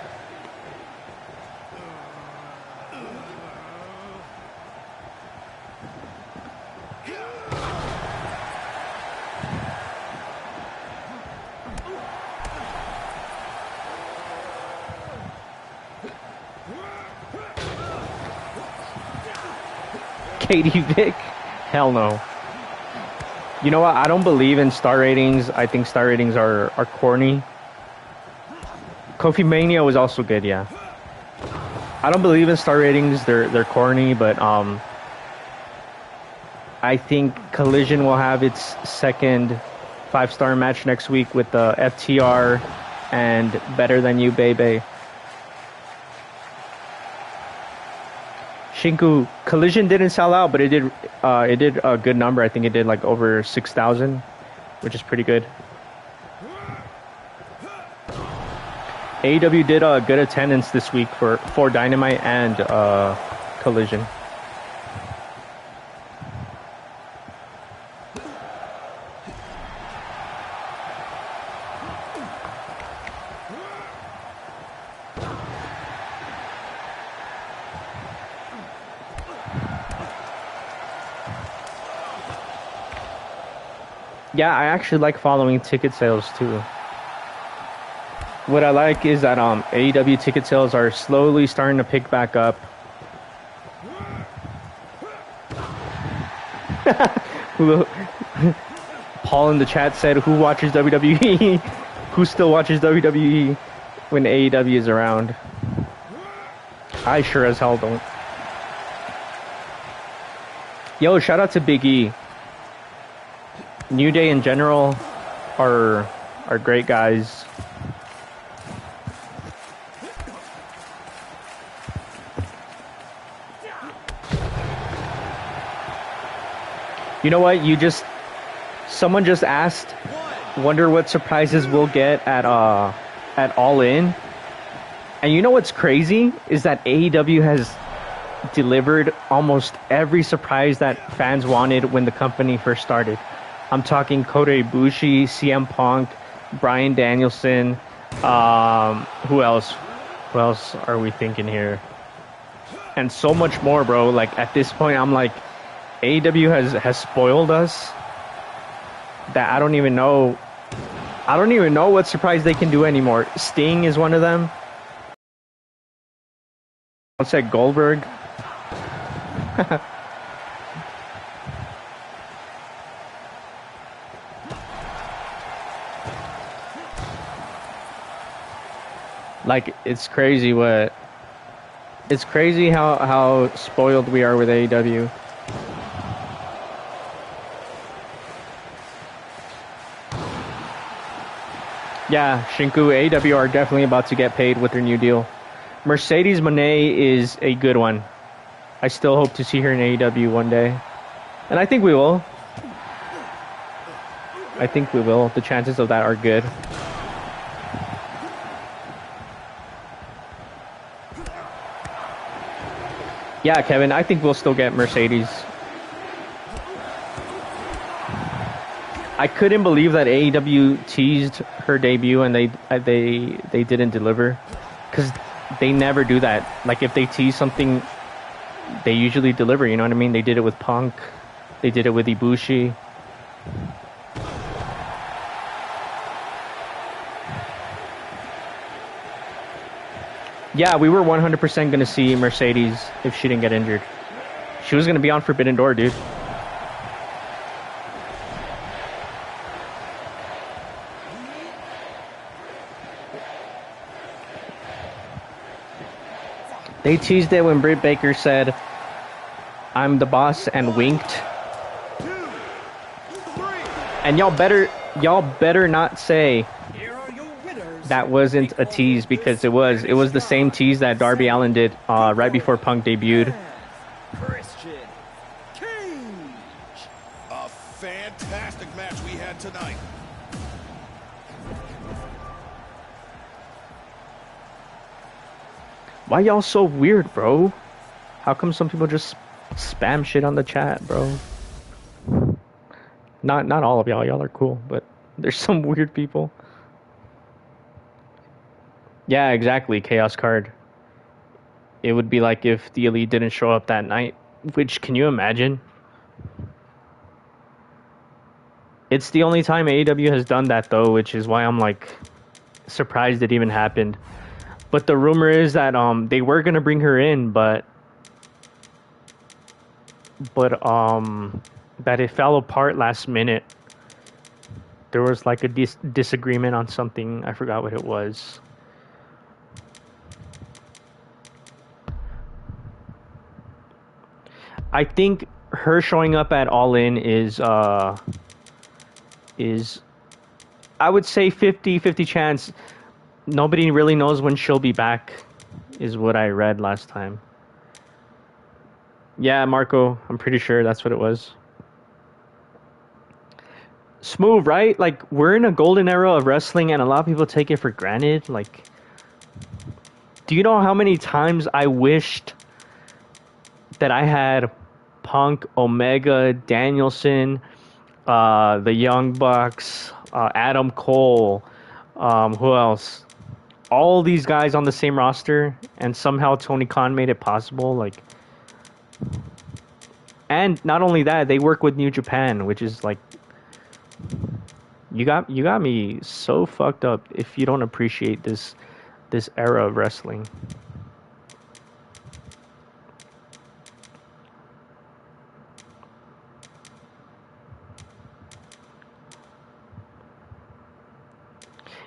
Katie Vick? Hell no. You know what? I don't believe in star ratings. I think star ratings are corny. Kofi Mania was also good, yeah. I don't believe in star ratings. They're corny, but I think Collision will have its second 5-star match next week with the FTR and Better Than You, Baby. Shinku, Collision didn't sell out, but it did a good number. I think it did like over 6,000, which is pretty good. AEW did a good attendance this week for Dynamite and Collision. Yeah, I actually like following ticket sales too. What I like is that AEW ticket sales are slowly starting to pick back up. Paul in the chat said, "Who watches WWE? Who still watches WWE when AEW is around?" I sure as hell don't. Yo, shout out to Big E. New Day in general are great guys. You know what? Someone just asked, wonder what surprises we'll get at All In. And you know what's crazy is that AEW has delivered almost every surprise that fans wanted when the company first started. I'm talking Kota Ibushi, CM Punk, Bryan Danielson. Who else? Who else are we thinking here? And so much more, bro. Like at this point, I'm like, AEW has spoiled us. That I don't even know what surprise they can do anymore. Sting is one of them. What's that? Goldberg. Like it's crazy how spoiled we are with AEW. Yeah, Shinku, AEW are definitely about to get paid with their new deal. Mercedes Moné is a good one. I still hope to see her in AEW one day. And I think we will. The chances of that are good. Yeah, Kevin, I think we'll still get Mercedes. I couldn't believe that AEW teased her debut and they didn't deliver, because they never do that. Like if they tease something, they usually deliver. You know what I mean? They did it with Punk, they did it with Ibushi. Yeah, we were 100% going to see Mercedes if she didn't get injured. She was going to be on Forbidden Door, dude. They teased it when Britt Baker said, "I'm the boss," and winked. 2, 3. And y'all better not say Here are your winners. that wasn't a tease, because it was. It was the same tease that Darby Allin did right before Punk debuted. Christian Cage. A fantastic match we had tonight. Why y'all so weird, bro? How come some people just spam shit on the chat, bro? Not all of y'all. Y'all are cool, but there's some weird people. Yeah, exactly. Chaos card. It would be like if the Elite didn't show up that night. Which, can you imagine? It's the only time AEW has done that, though, which is why I'm like surprised it even happened. But the rumor is that they were gonna bring her in, but that it fell apart last minute. There was like a disagreement on something. I forgot what it was. I think her showing up at All In is I would say 50-50 chance. Nobody really knows when she'll be back, is what I read last time. Yeah, Marco, I'm pretty sure that's what it was. Smooth, right? Like, we're in a golden era of wrestling, and a lot of people take it for granted. Like, do you know how many times I wished that I had Punk, Omega, Danielson, the Young Bucks, Adam Cole, who else? All these guys on the same roster, and somehow Tony Khan made it possible. Like, and not only that, they work with New Japan, which is like, you got me so fucked up if you don't appreciate this era of wrestling.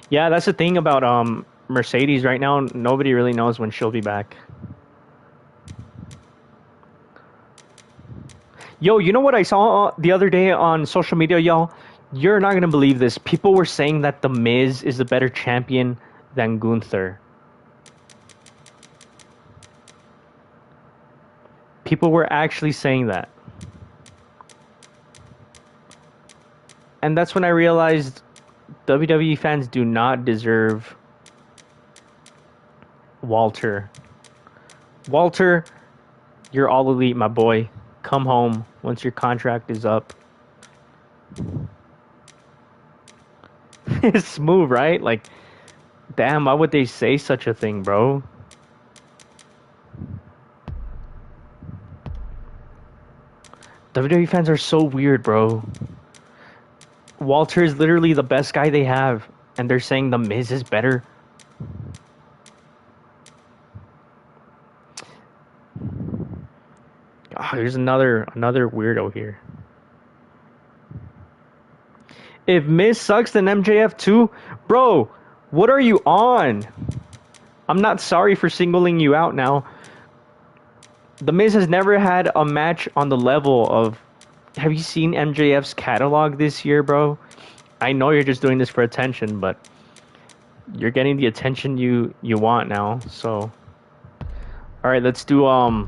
Yeah, that's the thing about Mercedes right now. Nobody really knows when she'll be back. Yo, you know what I saw the other day on social media, y'all? You're not gonna believe this. People were saying that The Miz is a better champion than Gunther. People were actually saying that. And that's when I realized WWE fans do not deserve Walter. Walter, you're all elite, my boy. Come home once your contract is up. It's smooth, right? Like, damn, why would they say such a thing, bro? WWE fans are so weird, bro. Walter is literally the best guy they have, and they're saying The Miz is better. Oh, there's another weirdo here. If Miz sucks, then MJF too? Bro, what are you on? I'm not sorry for singling you out now. The Miz has never had a match on the level of... Have you seen MJF's catalog this year, bro? I know you're just doing this for attention, but you're getting the attention you want now, so... Alright, let's do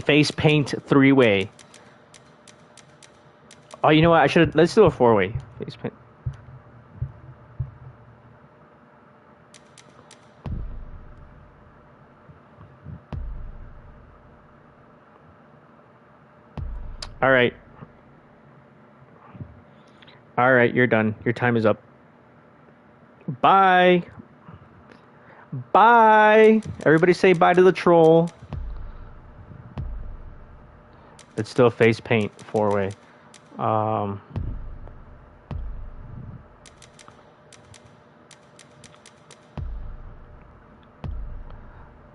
face paint 3-way. Oh, you know what? Let's do a 4-way face paint. All right. All right, you're done. Your time is up. Bye. Bye. Everybody say bye to the troll. Let's do a face paint 4-way.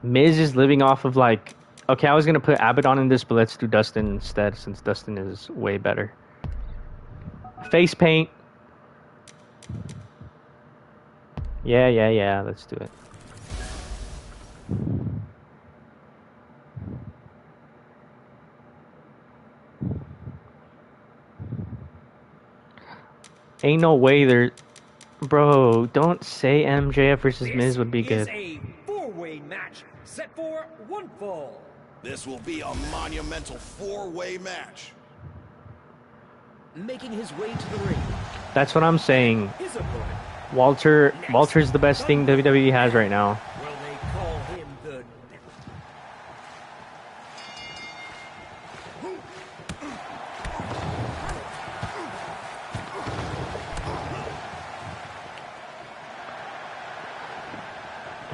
Miz is living off of like... Okay, I was going to put Abaddon in this, but let's do Dustin instead, since Dustin is way better. Face paint. Yeah. Let's do it. Ain't no way they're... Bro, don't say MJF versus Miz would be This good. is a four-way match set for one fall. This will be a monumental four-way match. Making his way to the ring. That's what I'm saying. His opponent. Walter's the best thing WWE has right now. Well, they call him the...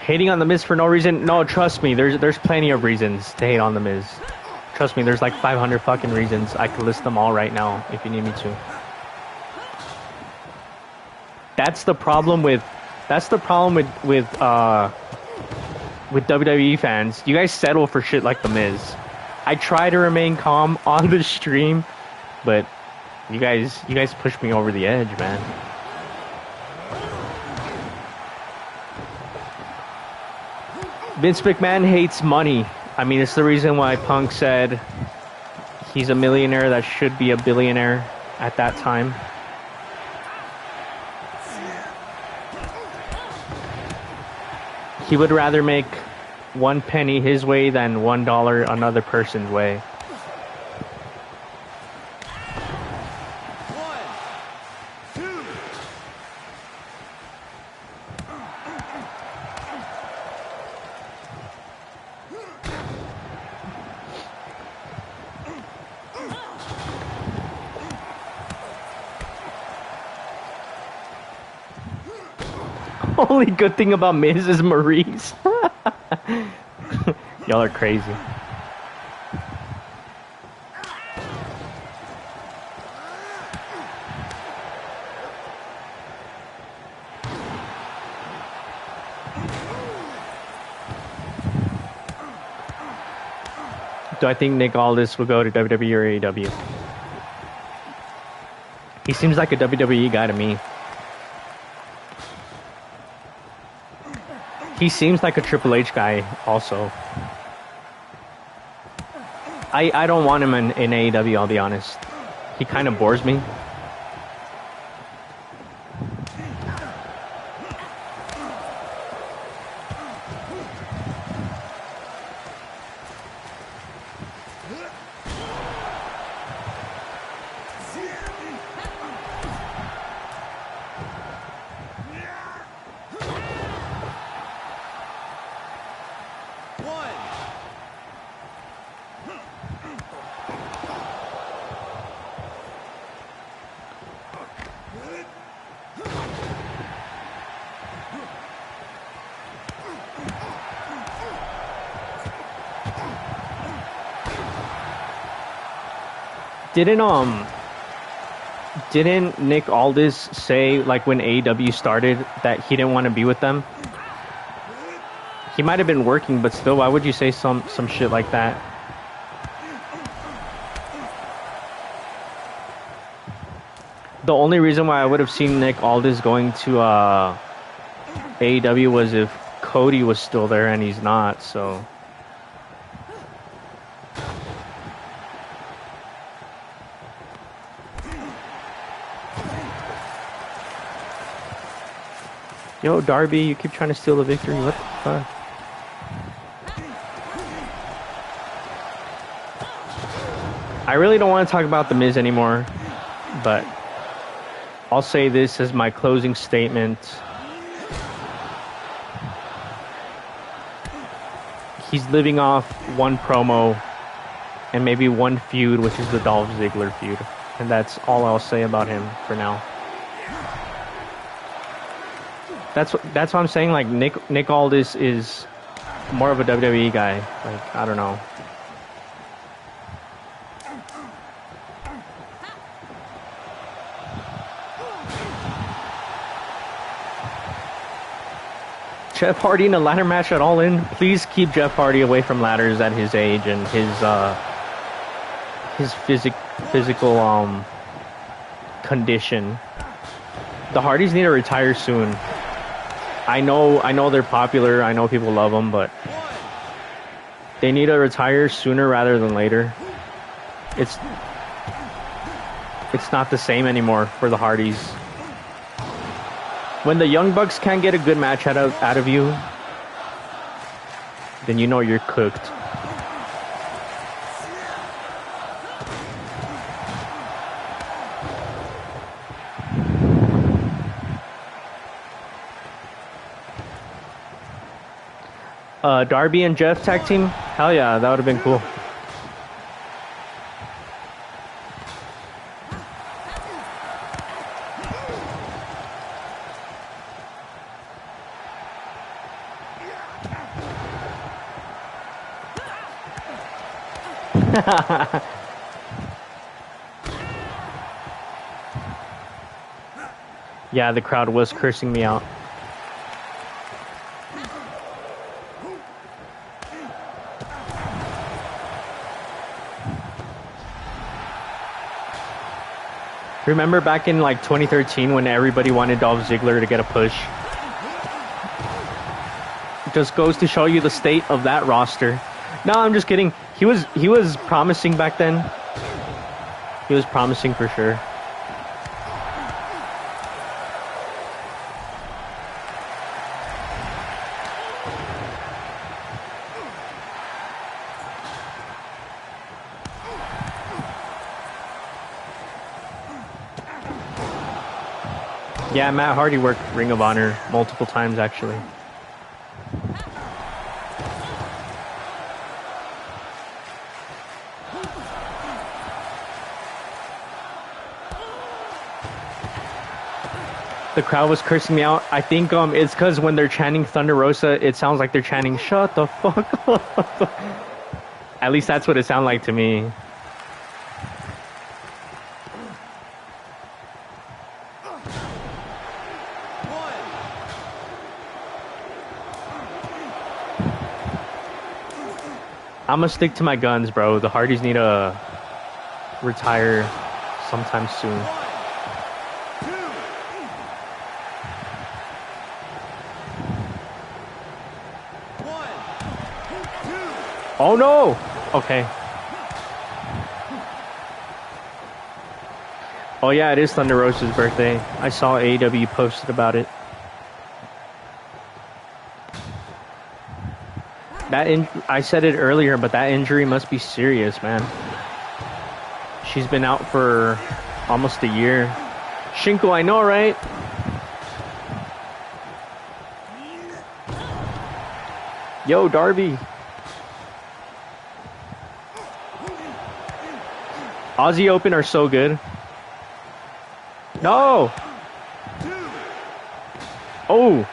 Hating on the Miz for no reason? No, trust me. There's plenty of reasons to hate on the Miz. Trust me. There's like 500 fucking reasons. I could list them all right now if you need me to. That's the problem with WWE fans. You guys settle for shit like the Miz. I try to remain calm on the stream, but you guys push me over the edge, man. Vince McMahon hates money. I mean, it's the reason why Punk said he's a millionaire that should be a billionaire at that time. He would rather make 1 penny his way than $1 another person's way. Only good thing about Miz is Maurice. Y'all are crazy. Do I think Nick Aldis will go to WWE or AEW? He seems like a WWE guy to me. He seems like a Triple H guy also. I don't want him in AEW, I'll be honest. He kind of bores me. Didn't Nick Aldis say, like, when AEW started that he didn't want to be with them? He might have been working, but still, why would you say some shit like that? The only reason why I would have seen Nick Aldis going to AEW was if Cody was still there, and he's not, so... Yo, Darby, you keep trying to steal the victory. What the fuck? I really don't want to talk about The Miz anymore, but I'll say this as my closing statement. He's living off one promo and maybe one feud, which is the Dolph Ziggler feud. And that's all I'll say about him for now. That's what I'm saying. Like Nick Aldis is more of a WWE guy. Like, I don't know. Jeff Hardy in a ladder match at All In. Please keep Jeff Hardy away from ladders at his age and his physical condition. The Hardys need to retire soon. I know they're popular. I know people love them, but they need to retire sooner rather than later. It's not the same anymore for the Hardys. When the Young Bucks can't get a good match out of you, then you know you're cooked. Darby and Jeff tag team? Hell yeah, that would have been cool. Yeah, the crowd was cursing me out. Remember back in like 2013 when everybody wanted Dolph Ziggler to get a push? Just goes to show you the state of that roster. No, I'm just kidding. He was promising back then. He was promising for sure. Yeah, Matt Hardy worked Ring of Honor multiple times actually. The crowd was cursing me out. I think it's because when they're chanting Thunder Rosa, it sounds like they're chanting "Shut the fuck up." At least that's what it sounded like to me. I'm gonna stick to my guns, bro. The Hardys need to retire sometime soon. Oh no! Okay. Oh yeah, it is Thunder Rosa's birthday. I saw AEW posted about it. I said it earlier, but that injury must be serious, man. She's been out for almost a year. Shinko, I know, right? Yo, Darby. Aussie Open are so good. No! Oh!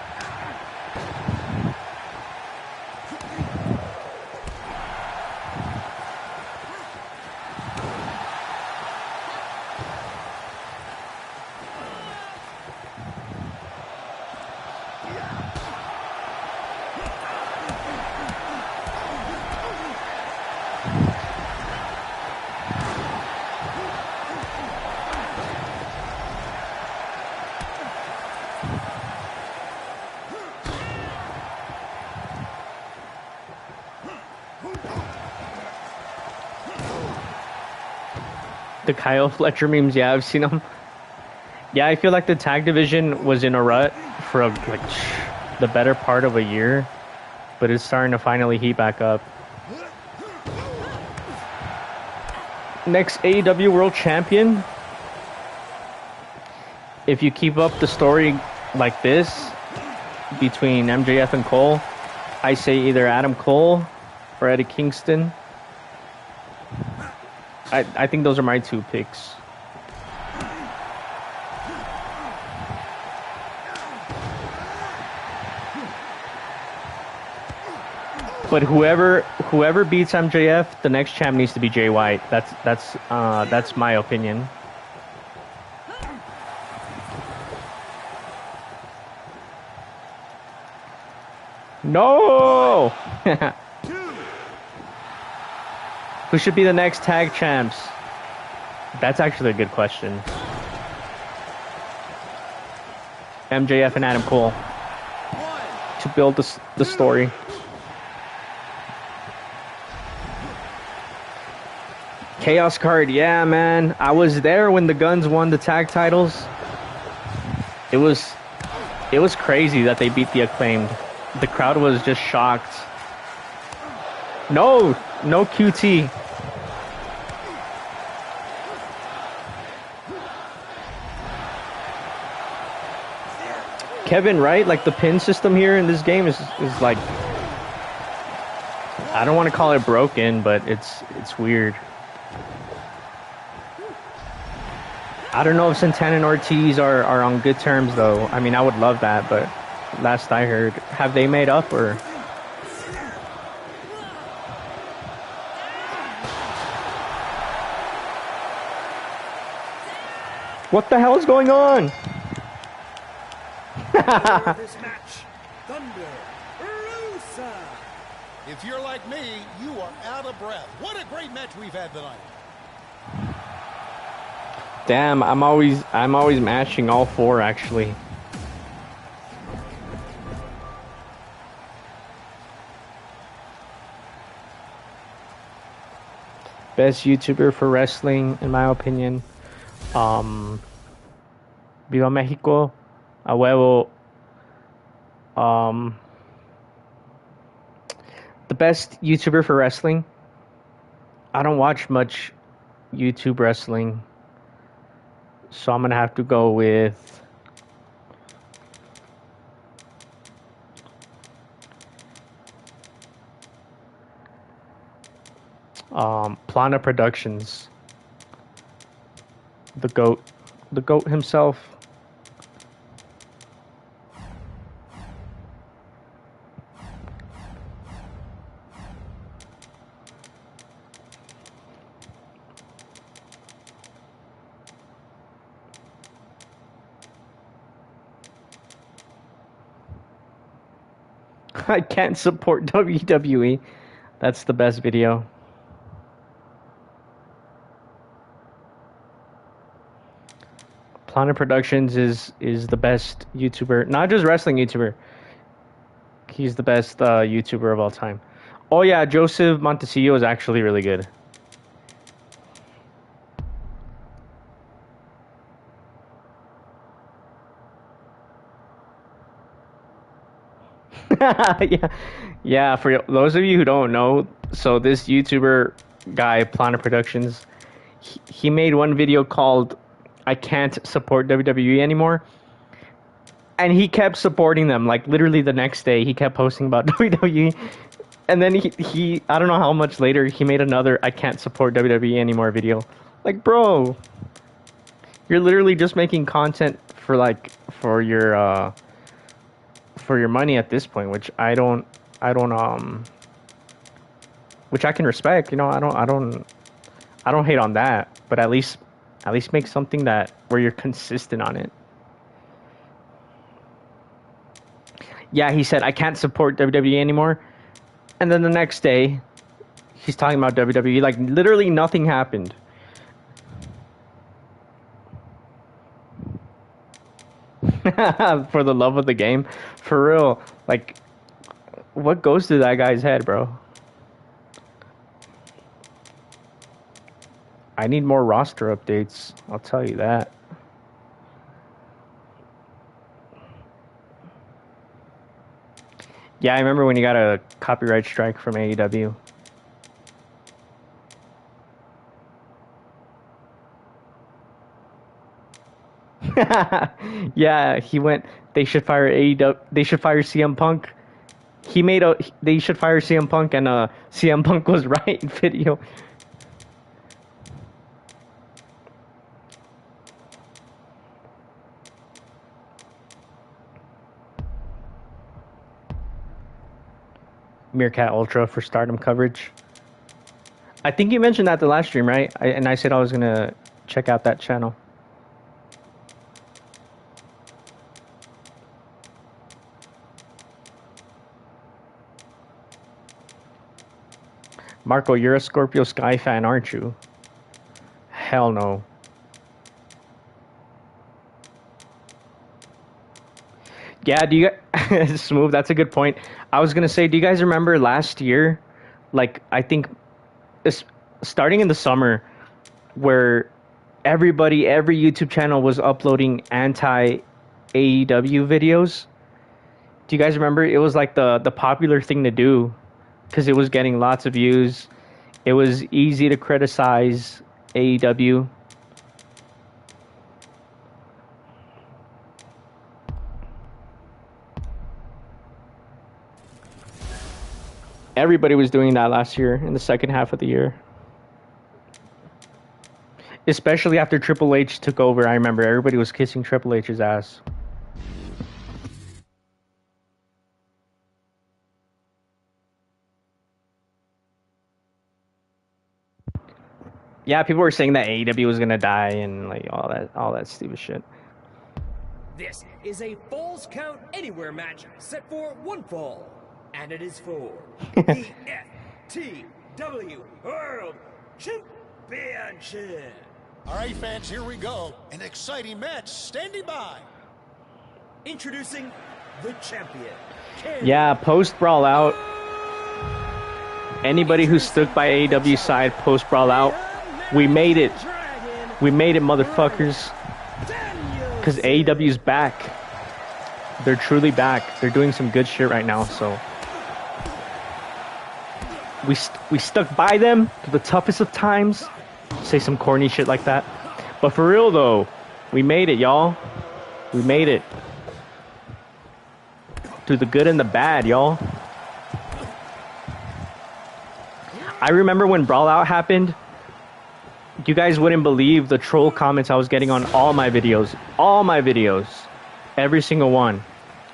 The Kyle Fletcher memes, yeah, I've seen them. Yeah, I feel like the tag division was in a rut for like the better part of a year, but it's starting to finally heat back up. Next AEW World Champion. If you keep up the story like this between MJF and Cole, I say either Adam Cole or Eddie Kingston. I think those are my two picks. But whoever beats MJF, the next champ needs to be Jay White. That's my opinion. No! Who should be the next tag champs? That's actually a good question. MJF and Adam Cole. To build the story. Chaos card, yeah, man. I was there when the Guns won the tag titles. It was It was crazy that they beat the Acclaimed. The crowd was just shocked. No, no QT. Kevin, right? Like the pin system here in this game is like, I don't want to call it broken, but it's weird. I don't know if Santana and Ortiz are on good terms though. I mean, I would love that, but last I heard, have they made up or? What the hell is going on? This match, Thunder Rosa. If you're like me, you are out of breath. What a great match we've had tonight. Damn, I'm always matching all four actually. Best YouTuber for wrestling, in my opinion. Viva Mexico, a huevo. The best YouTuber for wrestling. I don't watch much YouTube wrestling, so I'm gonna have to go with Plana Productions. The goat himself. I can't support WWE. That's the best video. Planet Productions is the best YouTuber, not just wrestling YouTuber. He's the best YouTuber of all time. Oh yeah, Joseph Montecillo is actually really good. Yeah, yeah. For those of you who don't know, so this YouTuber guy, Planet Productions, he made one video called "I Can't Support WWE Anymore," and he kept supporting them. Like literally the next day, he kept posting about WWE, and then he I don't know how much later he made another "I Can't Support WWE Anymore" video. Like, bro, you're literally just making content for for your money at this point, which I don't which I can respect, you know. I don't hate on that, but at least make something that where you're consistent on it. Yeah, he said I can't support WWE anymore. And then the next day he's talking about WWE like literally nothing happened. For the love of the game, for real. Like, what goes through that guy's head, bro? I need more roster updates, I'll tell you that. Yeah, I remember when you got a copyright strike from AEW. Yeah, he went. They should fire AEW. They should fire CM Punk. He made a. They should fire CM Punk, and CM Punk was right video. Meerkat Ultra for Stardom coverage. I think you mentioned that the last stream, right? And I said I was gonna check out that channel. Marco, you're a Scorpio Sky fan, aren't you? Hell no. Yeah, do you Smooth? That's a good point. I was gonna say, do you guys remember last year? Like, I think it's starting in the summer, where every YouTube channel was uploading anti AEW videos. Do you guys remember? It was like the popular thing to do because it was getting lots of views. It was easy to criticize AEW. Everybody was doing that last year in the second half of the year. Especially after Triple H took over, I remember everybody was kissing Triple H's ass. Yeah, people were saying that AEW was gonna die and like all that stupid shit. This is a Falls Count Anywhere match set for one fall, and it is for the FTW World Championship. All right, fans, here we go. An exciting match standing by. Introducing the champion. Yeah, post Brawl Out. Anybody who stuck by AEW side post Brawl Out, we made it. We made it, motherfuckers. Because AEW's back. They're truly back. They're doing some good shit right now, so. We stuck by them through the toughest of times. Say some corny shit like that. But for real, though, we made it, y'all. We made it. Through the good and the bad, y'all. I remember when Brawl Out happened, you guys wouldn't believe the troll comments I was getting on all my videos. All my videos. Every single one.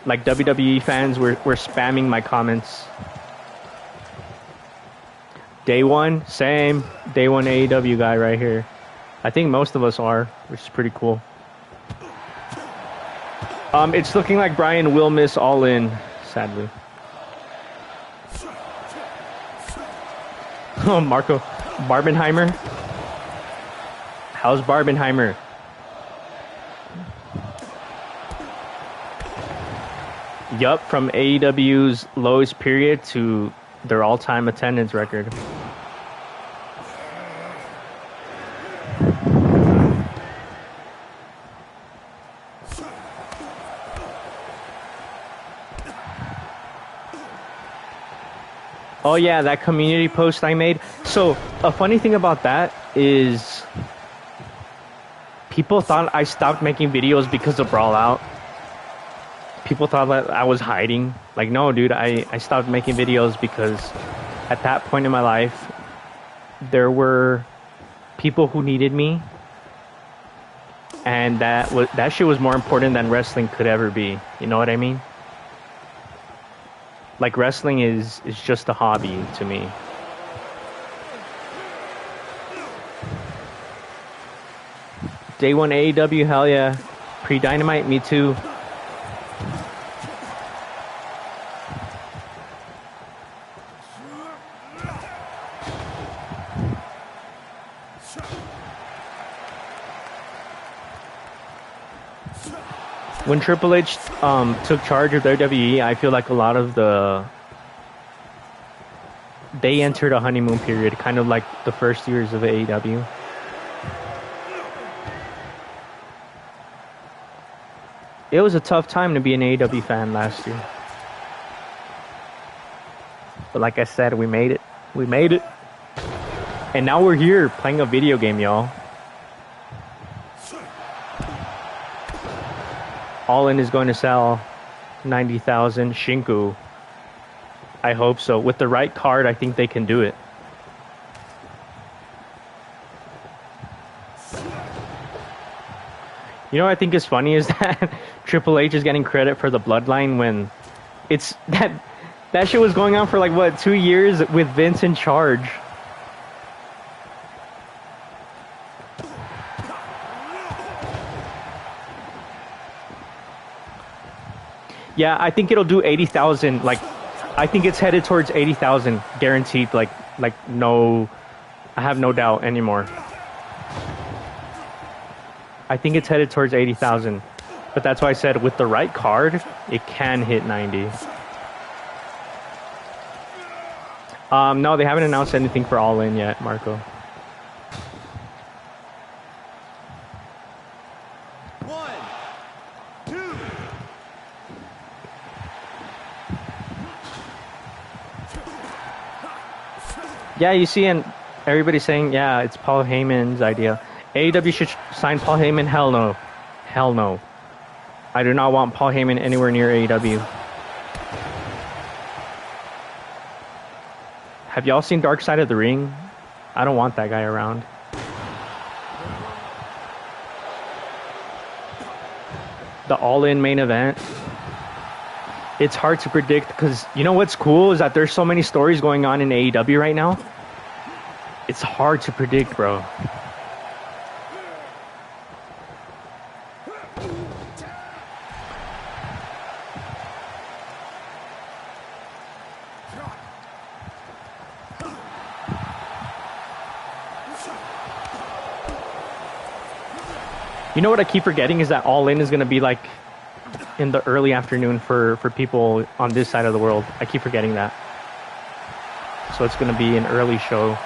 Like WWE fans were spamming my comments. Day one, same. Day one AEW guy right here. I think most of us are, which is pretty cool. It's looking like Brian will miss All In, sadly. Oh, Marco Barbenheimer. How's Barbenheimer? Yup, from AEW's lowest period to their all-time attendance record. Oh yeah, that community post I made. So a funny thing about that is people thought I stopped making videos because of Brawl Out. People thought that I was hiding. Like, no, dude, I stopped making videos because at that point in my life, there were people who needed me. And that shit was more important than wrestling could ever be. You know what I mean? Like, wrestling is just a hobby to me. Day one AEW, hell yeah. Pre-Dynamite, me too. When Triple H took charge of WWE, I feel like a lot of they entered a honeymoon period, kind of like the first years of AEW. It was a tough time to be an AEW fan last year. But like I said, we made it. We made it. And now we're here playing a video game, y'all. All In is going to sell 90,000. Shinku. I hope so. With the right card, I think they can do it. You know what I think is funny is that Triple H is getting credit for the bloodline when it's that shit was going on for like what, 2 years with Vince in charge. Yeah, I think it'll do 80,000. Like, I think it's headed towards 80,000, guaranteed. Like no, I have no doubt anymore. I think it's headed towards 80,000, but that's why I said with the right card, it can hit 90. No, they haven't announced anything for All In yet, Marco. One, two. Yeah, you see, and everybody's saying, yeah, it's Paul Heyman's idea. AEW should sign Paul Heyman. Hell no. Hell no. I do not want Paul Heyman anywhere near AEW. Have y'all seen Dark Side of the Ring? I don't want that guy around. The All-In main event. It's hard to predict because you know what's cool is that there's so many stories going on in AEW right now. It's hard to predict, bro. You know what I keep forgetting is that All In is going to be like in the early afternoon for people on this side of the world. I keep forgetting that. So it's going to be an early show.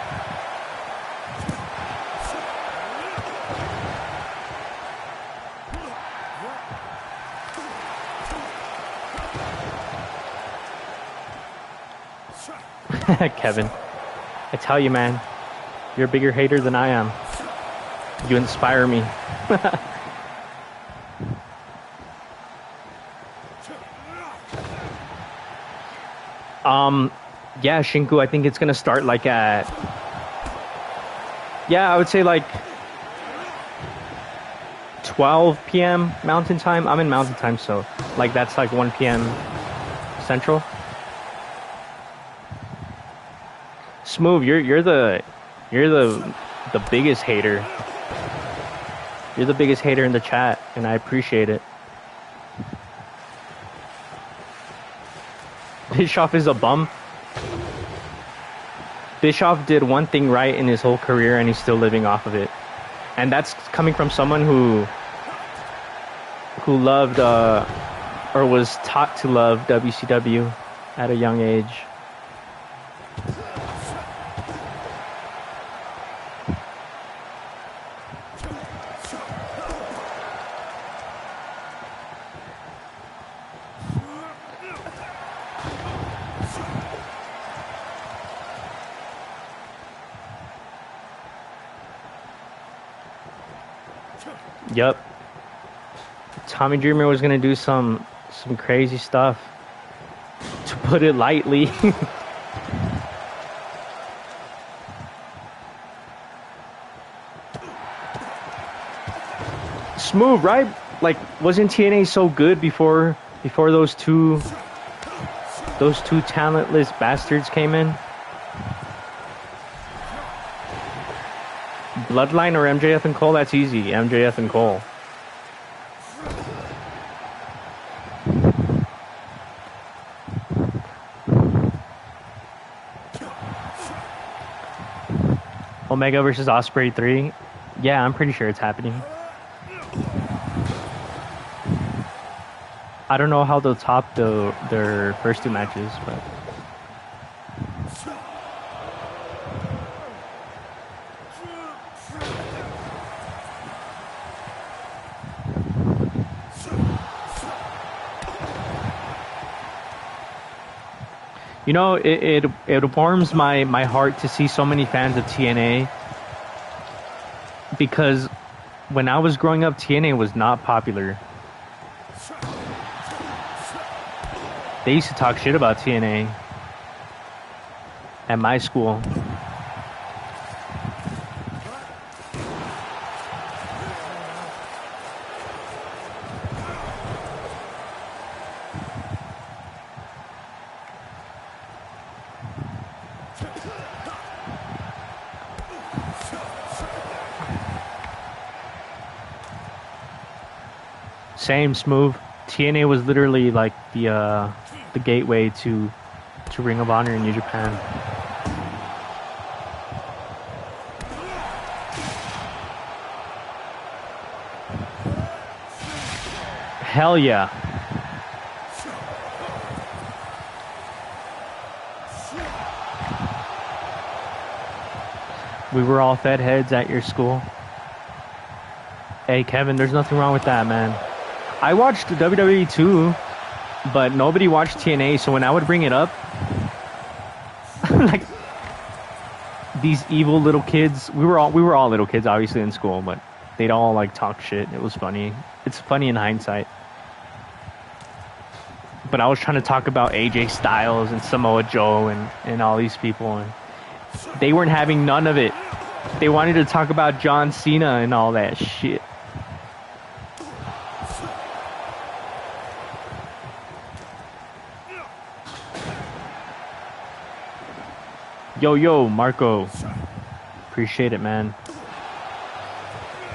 Kevin, I tell you, man, you're a bigger hater than I am. You inspire me. Yeah, Shinku, I think it's gonna start like at, yeah, I would say like 12 p.m. Mountain Time. I'm in Mountain Time, so like that's like 1 p.m. Central. Smooth, you're the biggest hater. You're the biggest hater in the chat, and I appreciate it. Bischoff is a bum. Bischoff did one thing right in his whole career, and he's still living off of it. And that's coming from someone who loved or was taught to love WCW at a young age. Yep. Tommy Dreamer was gonna do some crazy stuff, to put it lightly. Smooth, right? Like, wasn't TNA so good before those two talentless bastards came in? Bloodline or MJF and Cole? That's easy. MJF and Cole. Omega versus Ospreay 3? Yeah, I'm pretty sure it's happening. I don't know how they'll top their first two matches, but... You know, it warms my heart to see so many fans of TNA, because when I was growing up, TNA was not popular. They used to talk shit about TNA at my school. Same, Smooth. TNA was literally like the gateway to Ring of Honor in New Japan. Hell yeah. We were all fed heads at your school. Hey Kevin, there's nothing wrong with that, man. I watched WWE too, but nobody watched TNA, so when I would bring it up, like, these evil little kids. We were all little kids, obviously in school, but they'd all like talk shit. It was funny. It's funny in hindsight. But I was trying to talk about AJ Styles and Samoa Joe and all these people, and they weren't having none of it. They wanted to talk about John Cena and all that shit. Yo, Marco. Appreciate it, man.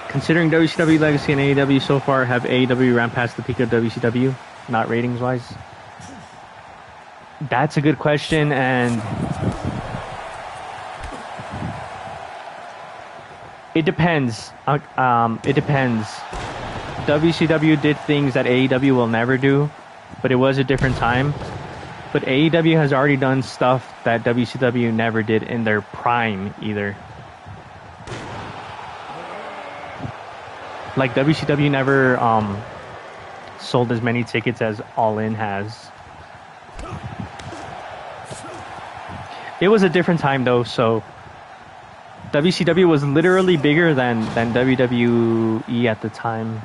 Considering WCW Legacy and AEW so far, have AEW ran past the peak of WCW? Not ratings-wise? That's a good question, and it depends. It depends. WCW did things that AEW will never do, but it was a different time. But AEW has already done stuff that WCW never did in their prime either. Like WCW never sold as many tickets as All In has. It was a different time though, so WCW was literally bigger than WWE at the time.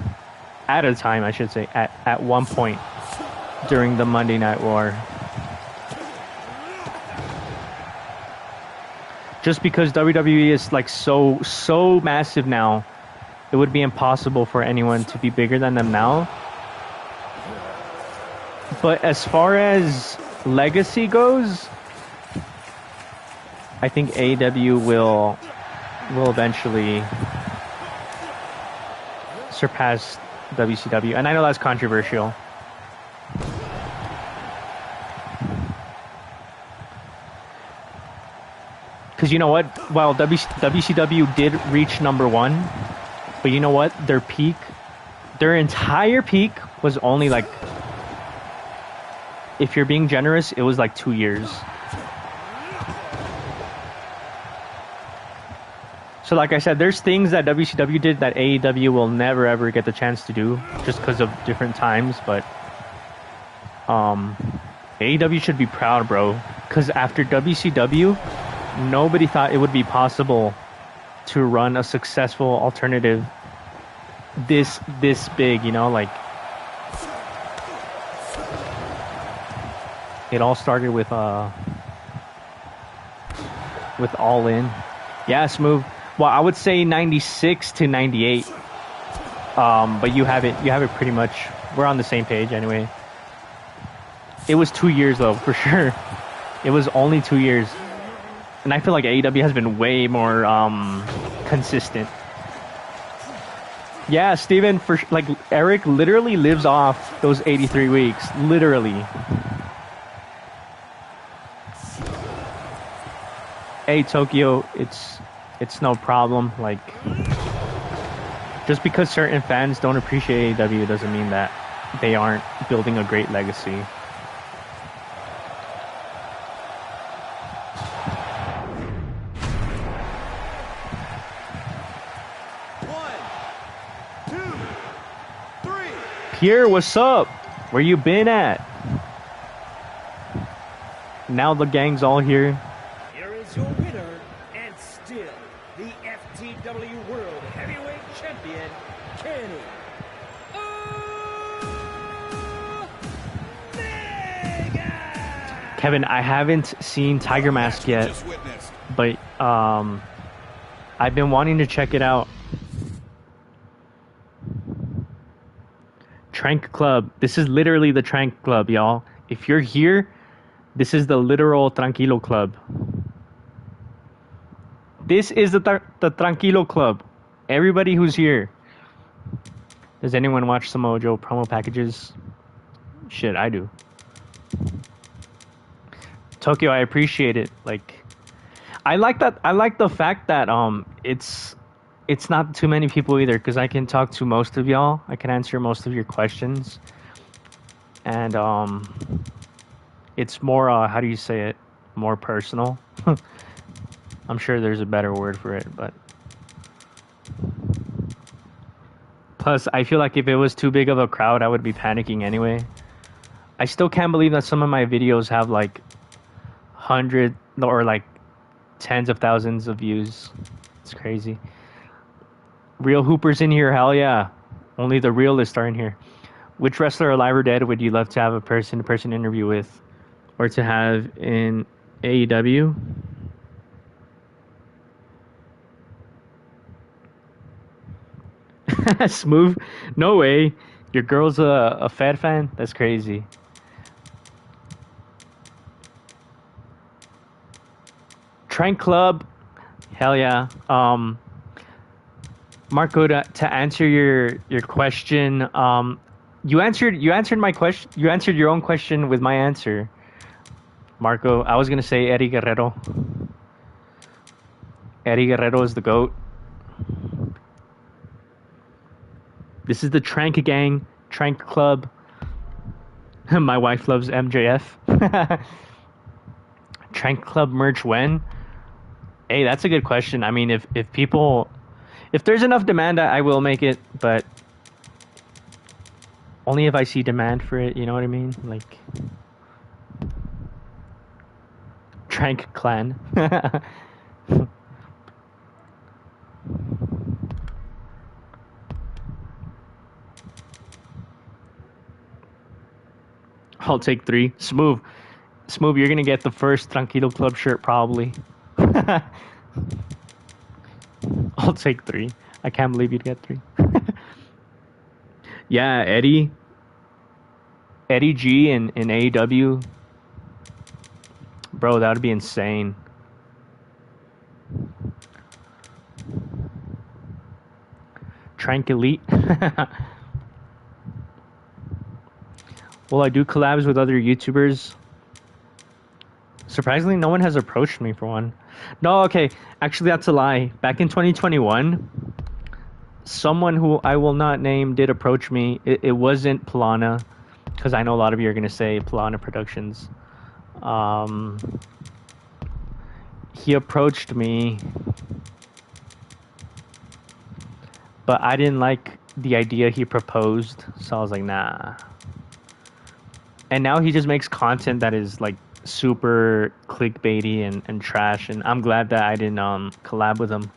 At a time, I should say, at one point during the Monday Night War. Just because WWE is like so massive now, it would be impossible for anyone to be bigger than them now. But as far as legacy goes, I think AEW will eventually surpass WCW. And I know that's controversial. Because you know what? While WCW did reach number one, but you know what? Their entire peak was only like, if you're being generous, it was like 2 years. So like I said, there's things that WCW did that AEW will never ever get the chance to do just because of different times, but AEW should be proud, bro. Because after WCW, nobody thought it would be possible to run a successful alternative this big, you know, like it all started with All In. Yeah, Smooth. Well, I would say 96 to 98. But you have it pretty much. We're on the same page anyway. It was 2 years though, for sure. It was only 2 years. And I feel like AEW has been way more consistent. Yeah, Steven, like Eric literally lives off those 83 weeks. Literally. Hey, Tokyo, it's no problem. Like, just because certain fans don't appreciate AEW doesn't mean that they aren't building a great legacy. Pierre, what's up? Where you been at? Now the gang's all here. Here is your winner, and still the FTW World Heavyweight Champion, Kenny Omega! Kevin, I haven't seen Tiger Mask yet, but I've been wanting to check it out. Tranq Club. This is literally the Tranq Club, y'all. If you're here, this is the literal Tranquilo Club. This is the Tranquilo Club. Everybody who's here. Does anyone watch Samoa Joe promo packages? Shit, I do. Tokyo, I appreciate it. Like, I like that. I like the fact that it's not too many people either, because I can talk to most of y'all. I can answer most of your questions. And it's more, how do you say it? More personal. I'm sure there's a better word for it, but... Plus, I feel like if it was too big of a crowd, I would be panicking anyway. I still can't believe that some of my videos have like 100 or like tens of thousands of views. It's crazy. Real hoopers in here, hell yeah. Only the realists are in here. Which wrestler, alive or dead, would you love to have a person-to-person interview with, or to have in AEW? Smooth? No way. Your girl's a Fed fan? That's crazy. Tranq Club? Hell yeah. Marco, to answer your question, you answered my question. You answered your own question with my answer, Marco. I was gonna say Eddie Guerrero. Eddie Guerrero is the GOAT. This is the Trank Gang, Trank Club. My wife loves MJF. Trank Club merch when? Hey, that's a good question. I mean, if there's enough demand, I will make it, but only if I see demand for it. You know what I mean? Like Trank Clan. I'll take 3. Smooth. Smooth, you're gonna get the first Tranquilo Club shirt probably. I'll take 3. I can't believe you'd get 3. Yeah, Eddie G in AEW. Bro, that would be insane. Trank Elite. Well, I do collabs with other YouTubers. Surprisingly, no one has approached me for one. No, okay. Actually, that's a lie. Back in 2021, someone who I will not name did approach me. It wasn't Plana, because I know a lot of you are going to say Plana Productions. He approached me, but I didn't like the idea he proposed, so I was like, nah. And now he just makes content that is like super clickbaity and trash, and I'm glad that I didn't collab with him.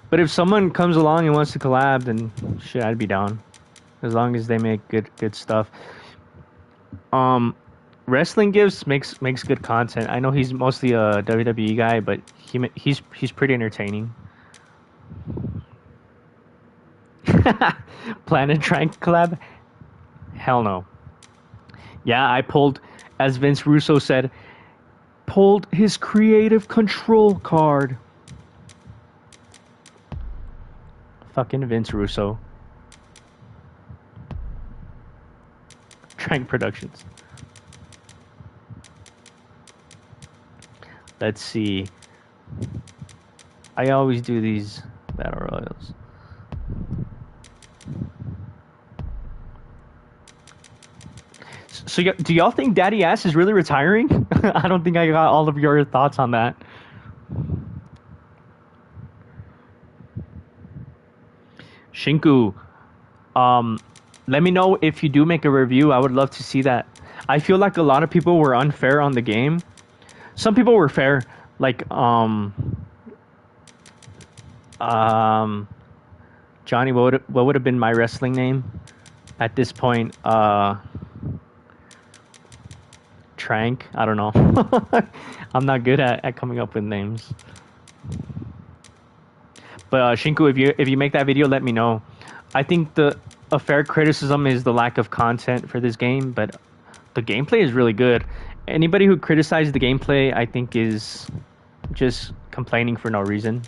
But if someone comes along and wants to collab, then shit, I'd be down, as long as they make good stuff. Wrestling Gives makes good content. I know he's mostly a WWE guy, but he's pretty entertaining. Planet Trank collab? Hell no. Yeah, I pulled, as Vince Russo said, pulled his creative control card. Fucking Vince Russo. Trank Productions. Let's see. I always do these battle royals. So do y'all think Daddy Ass is really retiring? I don't think I got all of your thoughts on that. Shinku, let me know if you do make a review. I would love to see that. I feel like a lot of people were unfair on the game. Some people were fair, like Johnny. What would have been my wrestling name at this point? Trank. I don't know. I'm not good at coming up with names. But Shinku, if you make that video, let me know. I think a fair criticism is the lack of content for this game, but the gameplay is really good. Anybody who criticizes the gameplay, I think, is just complaining for no reason.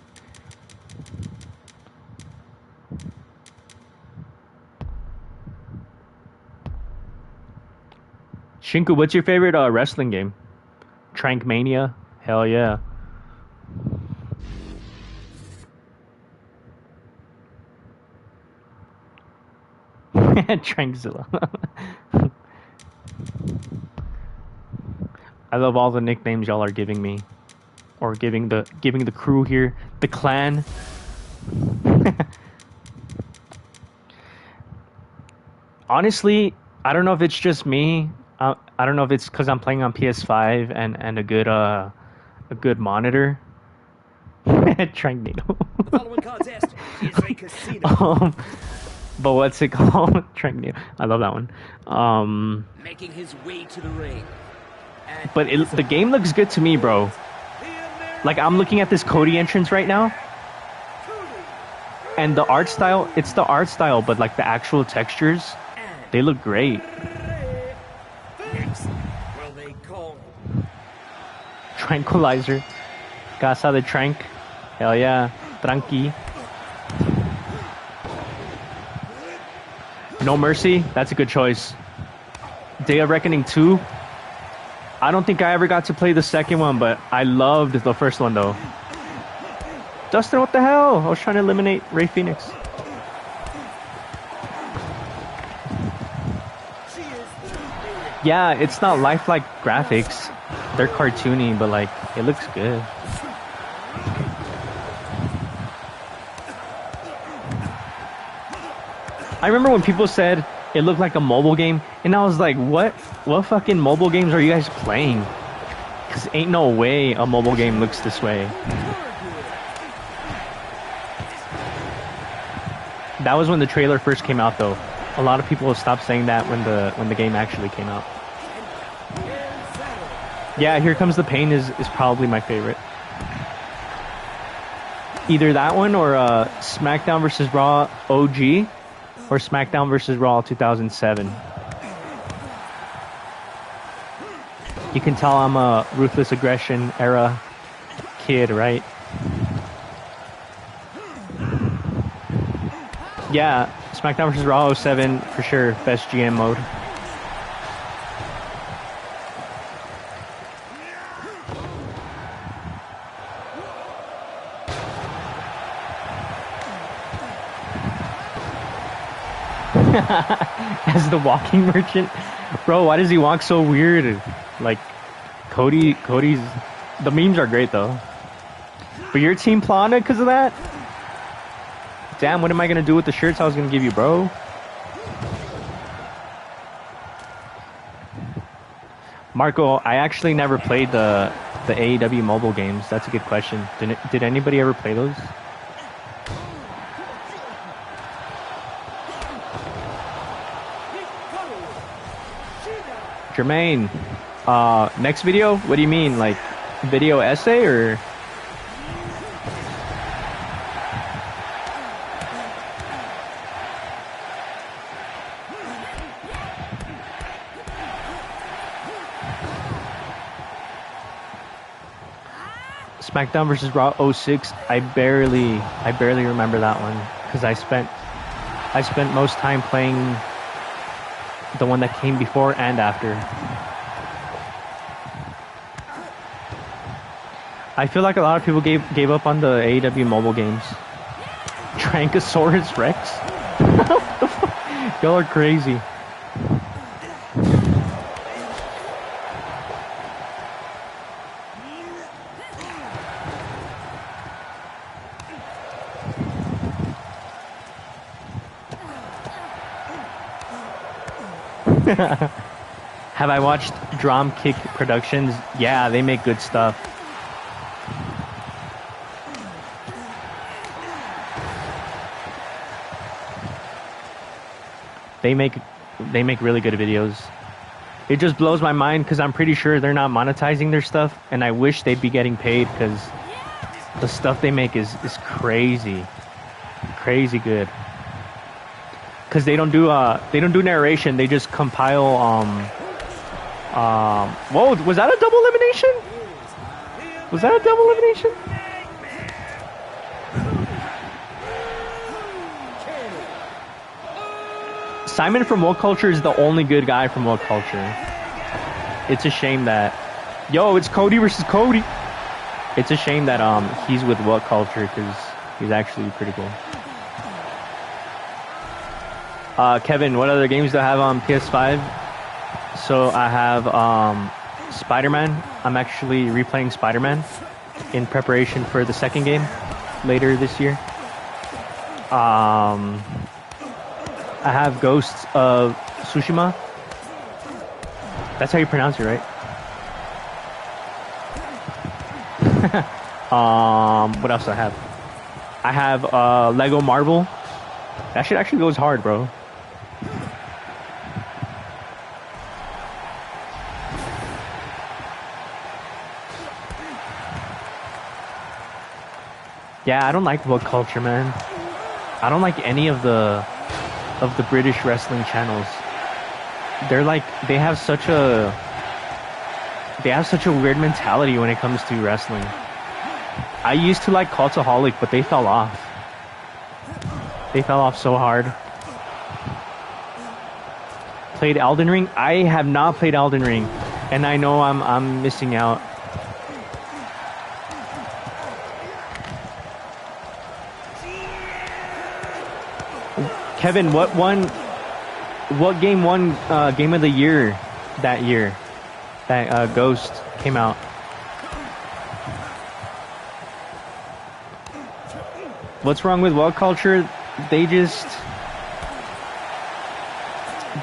Shinku, what's your favorite wrestling game? Trankmania? Hell yeah. Trankzilla. I love all the nicknames y'all are giving me, or giving the crew here, the clan. Honestly, I don't know if it's just me. I don't know if it's because I'm playing on PS5 and a good a good monitor. Tranq needle. The following contest is a casino. But what's it called? Tranq needle. I love that one. Making his way to the ring. But the game looks good to me, bro. Like, I'm looking at this Cody entrance right now. And the art style, it's the art style, but like the actual textures, they look great. Next, will they call Tranquilizer. Casa de Tranq. Hell yeah. Tranqui. No Mercy. That's a good choice. Day of Reckoning 2. I don't think I ever got to play the second one, but I loved the first one though. Dustin, what the hell? I was trying to eliminate Ray Phoenix. Yeah, it's not lifelike graphics. They're cartoony, but like, it looks good. I remember when people said it looked like a mobile game, and I was like, what fucking mobile games are you guys playing? Because ain't no way a mobile game looks this way. That was when the trailer first came out, though. A lot of people stopped saying that when the game actually came out. Yeah, Here Comes the Pain is probably my favorite. Either that one or SmackDown vs. Raw OG or SmackDown vs. Raw 2007. You can tell I'm a Ruthless Aggression era kid, right? Yeah, SmackDown vs. Raw 07 for sure, best GM mode. As the walking merchant, bro, why does he walk so weird? Like, Cody's, the memes are great though. But your team Plana because of that? Damn, what am I gonna do with the shirts I was gonna give you, bro? Marco, I actually never played the AEW mobile games. That's a good question. Did anybody ever play those? Jermaine, next video? What do you mean? Like, video essay or? SmackDown vs. Raw 06. I barely remember that one because I spent most time playing the one that came before and after. I feel like a lot of people gave up on the AEW mobile games. Trankosaurus Rex? What the fuck? Y'all are crazy. Have I watched Drumkick Productions? Yeah, they make good stuff. They make really good videos. It just blows my mind because I'm pretty sure they're not monetizing their stuff, and I wish they'd be getting paid because the stuff they make is crazy good. Because they don't do narration. They just compile. Whoa! Was that a double elimination? Was that a double elimination? Simon from What Culture is the only good guy from What Culture. It's a shame that. Yo, it's Cody versus Cody. It's a shame that he's with What Culture because he's actually pretty cool. Kevin, what other games do I have on PS5? So I have Spider-Man. I'm actually replaying Spider-Man in preparation for the second game later this year. I have Ghosts of Tsushima. That's how you pronounce it, right? What else do I have? I have Lego Marble. That shit actually goes hard, bro. Yeah, I don't like woke culture, man. I don't like any of the British wrestling channels. They're like they have such a weird mentality when it comes to wrestling. I used to like Cultaholic, but they fell off. They fell off so hard. Played Elden Ring? I have not played Elden Ring, and I know I'm missing out. Kevin, what game won Game of the Year that year? That Ghost came out. What's wrong with woke culture? They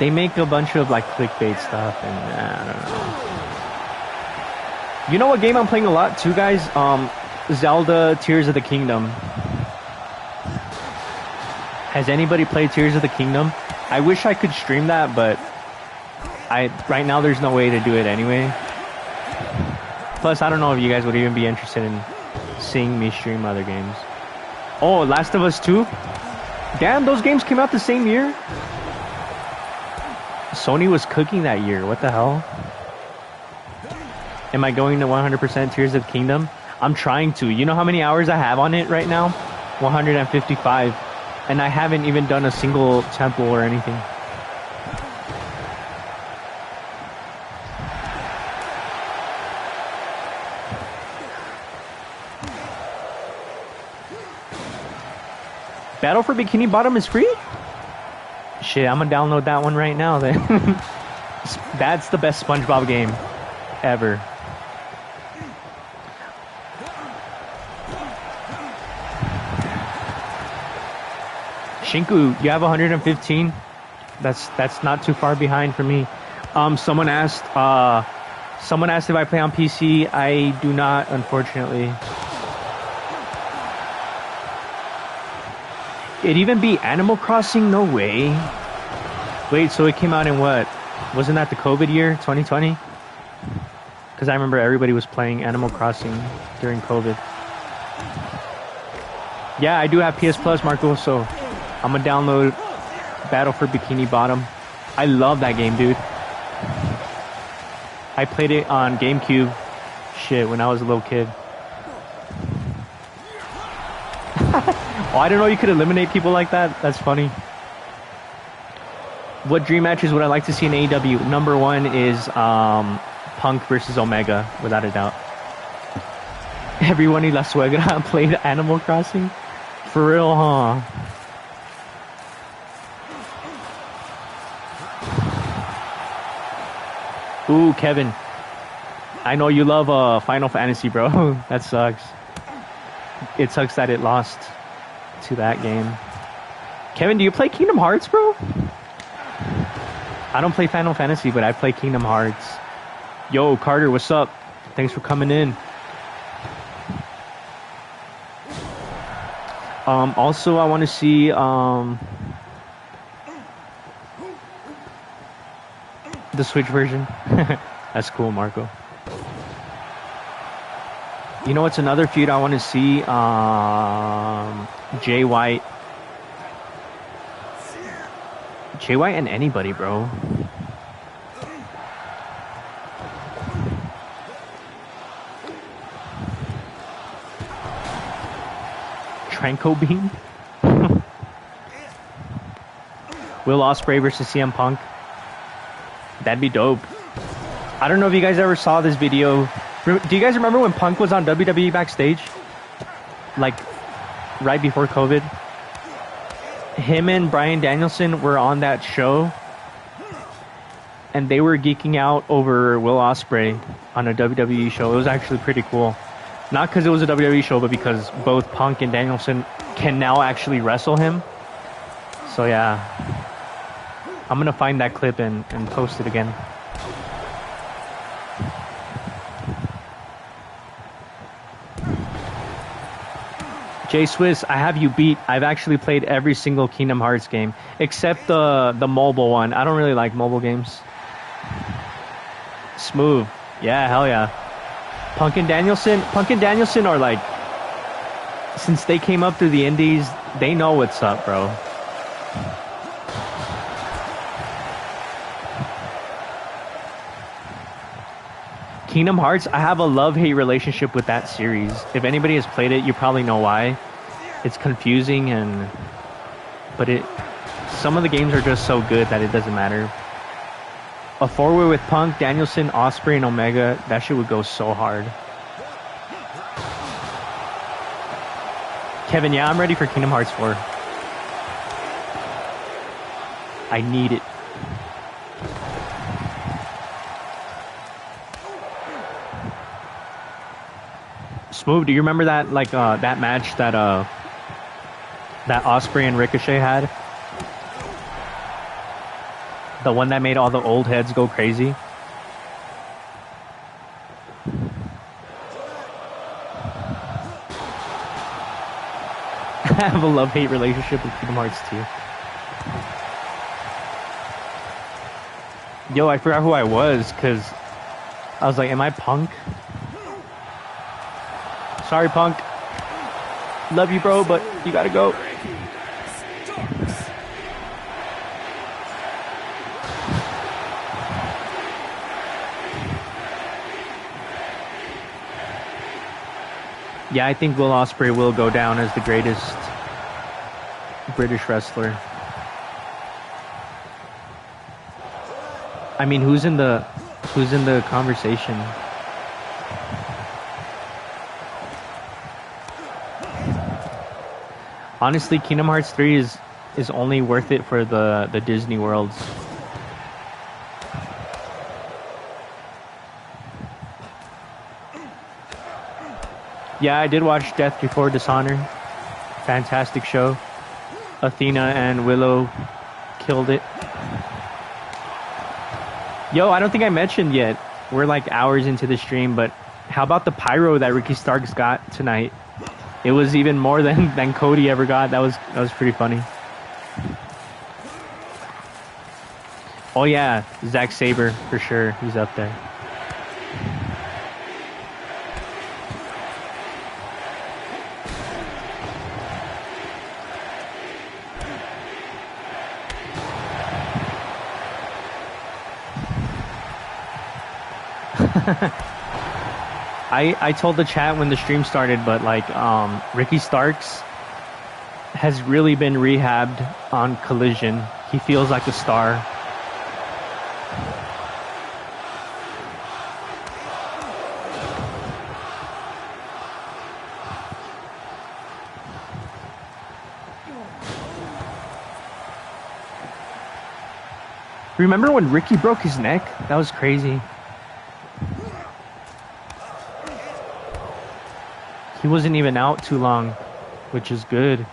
make a bunch of like clickbait stuff, and I don't know. You know what game I'm playing a lot too, guys? Zelda Tears of the Kingdom. Has anybody played Tears of the Kingdom? I wish I could stream that, but right now there's no way to do it anyway. Plus, I don't know if you guys would even be interested in seeing me stream other games. Oh, Last of Us 2? Damn, those games came out the same year? Sony was cooking that year. What the hell? Am I going to 100% Tears of the Kingdom? I'm trying to. You know how many hours I have on it right now? 155. And I haven't even done a single temple or anything. Battle for Bikini Bottom is free? Shit, I'm gonna download that one right now then. That's the best SpongeBob game ever. Shinku, you have 115? That's not too far behind for me. Someone asked if I play on PC. I do not, unfortunately. It even beat Animal Crossing? No way. Wait, so it came out in what? Wasn't that the COVID year, 2020? Because I remember everybody was playing Animal Crossing during COVID. Yeah, I do have PS Plus, Marco, so I'm gonna download Battle for Bikini Bottom. I love that game, dude. I played it on GameCube. Shit, when I was a little kid. Oh, I didn't know you could eliminate people like that. That's funny. What dream matches would I like to see in AEW? Number one is Punk versus Omega, without a doubt. Everyone in La Suegra played Animal Crossing? For real, huh? Ooh, Kevin. I know you love Final Fantasy, bro. That sucks. It sucks that it lost to that game. Kevin, do you play Kingdom Hearts, bro? I don't play Final Fantasy, but I play Kingdom Hearts. Yo, Carter, what's up? Thanks for coming in. Also, I want to see the Switch version. That's cool, Marco. You know what's another feud I want to see? Jay White. Jay White and anybody, bro. Tranq beam? Will Ospreay versus CM Punk. That'd be dope. I don't know if you guys ever saw this video. Do you guys remember when Punk was on WWE Backstage? Like, right before COVID? Him and Bryan Danielson were on that show. And they were geeking out over Will Ospreay on a WWE show. It was actually pretty cool. Not because it was a WWE show, but because both Punk and Danielson can now actually wrestle him. So yeah. I'm going to find that clip and post it again. Jay Swiss, I have you beat. I've actually played every single Kingdom Hearts game except the mobile one. I don't really like mobile games. Smooth. Yeah, hell yeah. Punk and Danielson are like, since they came up through the indies, they know what's up, bro. Kingdom Hearts, I have a love-hate relationship with that series. If anybody has played it, you probably know why. It's confusing but some of the games are just so good that it doesn't matter. A four-way with Punk, Danielson, Osprey, and Omega, that shit would go so hard. Kevin, yeah, I'm ready for Kingdom Hearts 4. I need it. Smooth, do you remember that that match that Osprey and Ricochet had? The one that made all the old heads go crazy? I have a love-hate relationship with Kingdom Hearts 2. Yo, I forgot who I was, because I was like, am I Punk? Sorry, Punk. Love you, bro, but you gotta go. Yeah, I think Will Ospreay will go down as the greatest British wrestler. I mean, who's in the conversation? Honestly, Kingdom Hearts 3 is only worth it for the Disney worlds. Yeah, I did watch Death Before Dishonor. Fantastic show. Athena and Willow killed it. Yo, I don't think I mentioned yet. We're like hours into the stream, but how about the pyro that Ricky Starks got tonight? It was even more than Cody ever got. That was pretty funny. Oh yeah, Zack Sabre for sure. He's up there. I told the chat when the stream started, but like Ricky Starks has really been rehabbed on Collision. He feels like a star. Remember when Ricky broke his neck? That was crazy. He wasn't even out too long, which is good.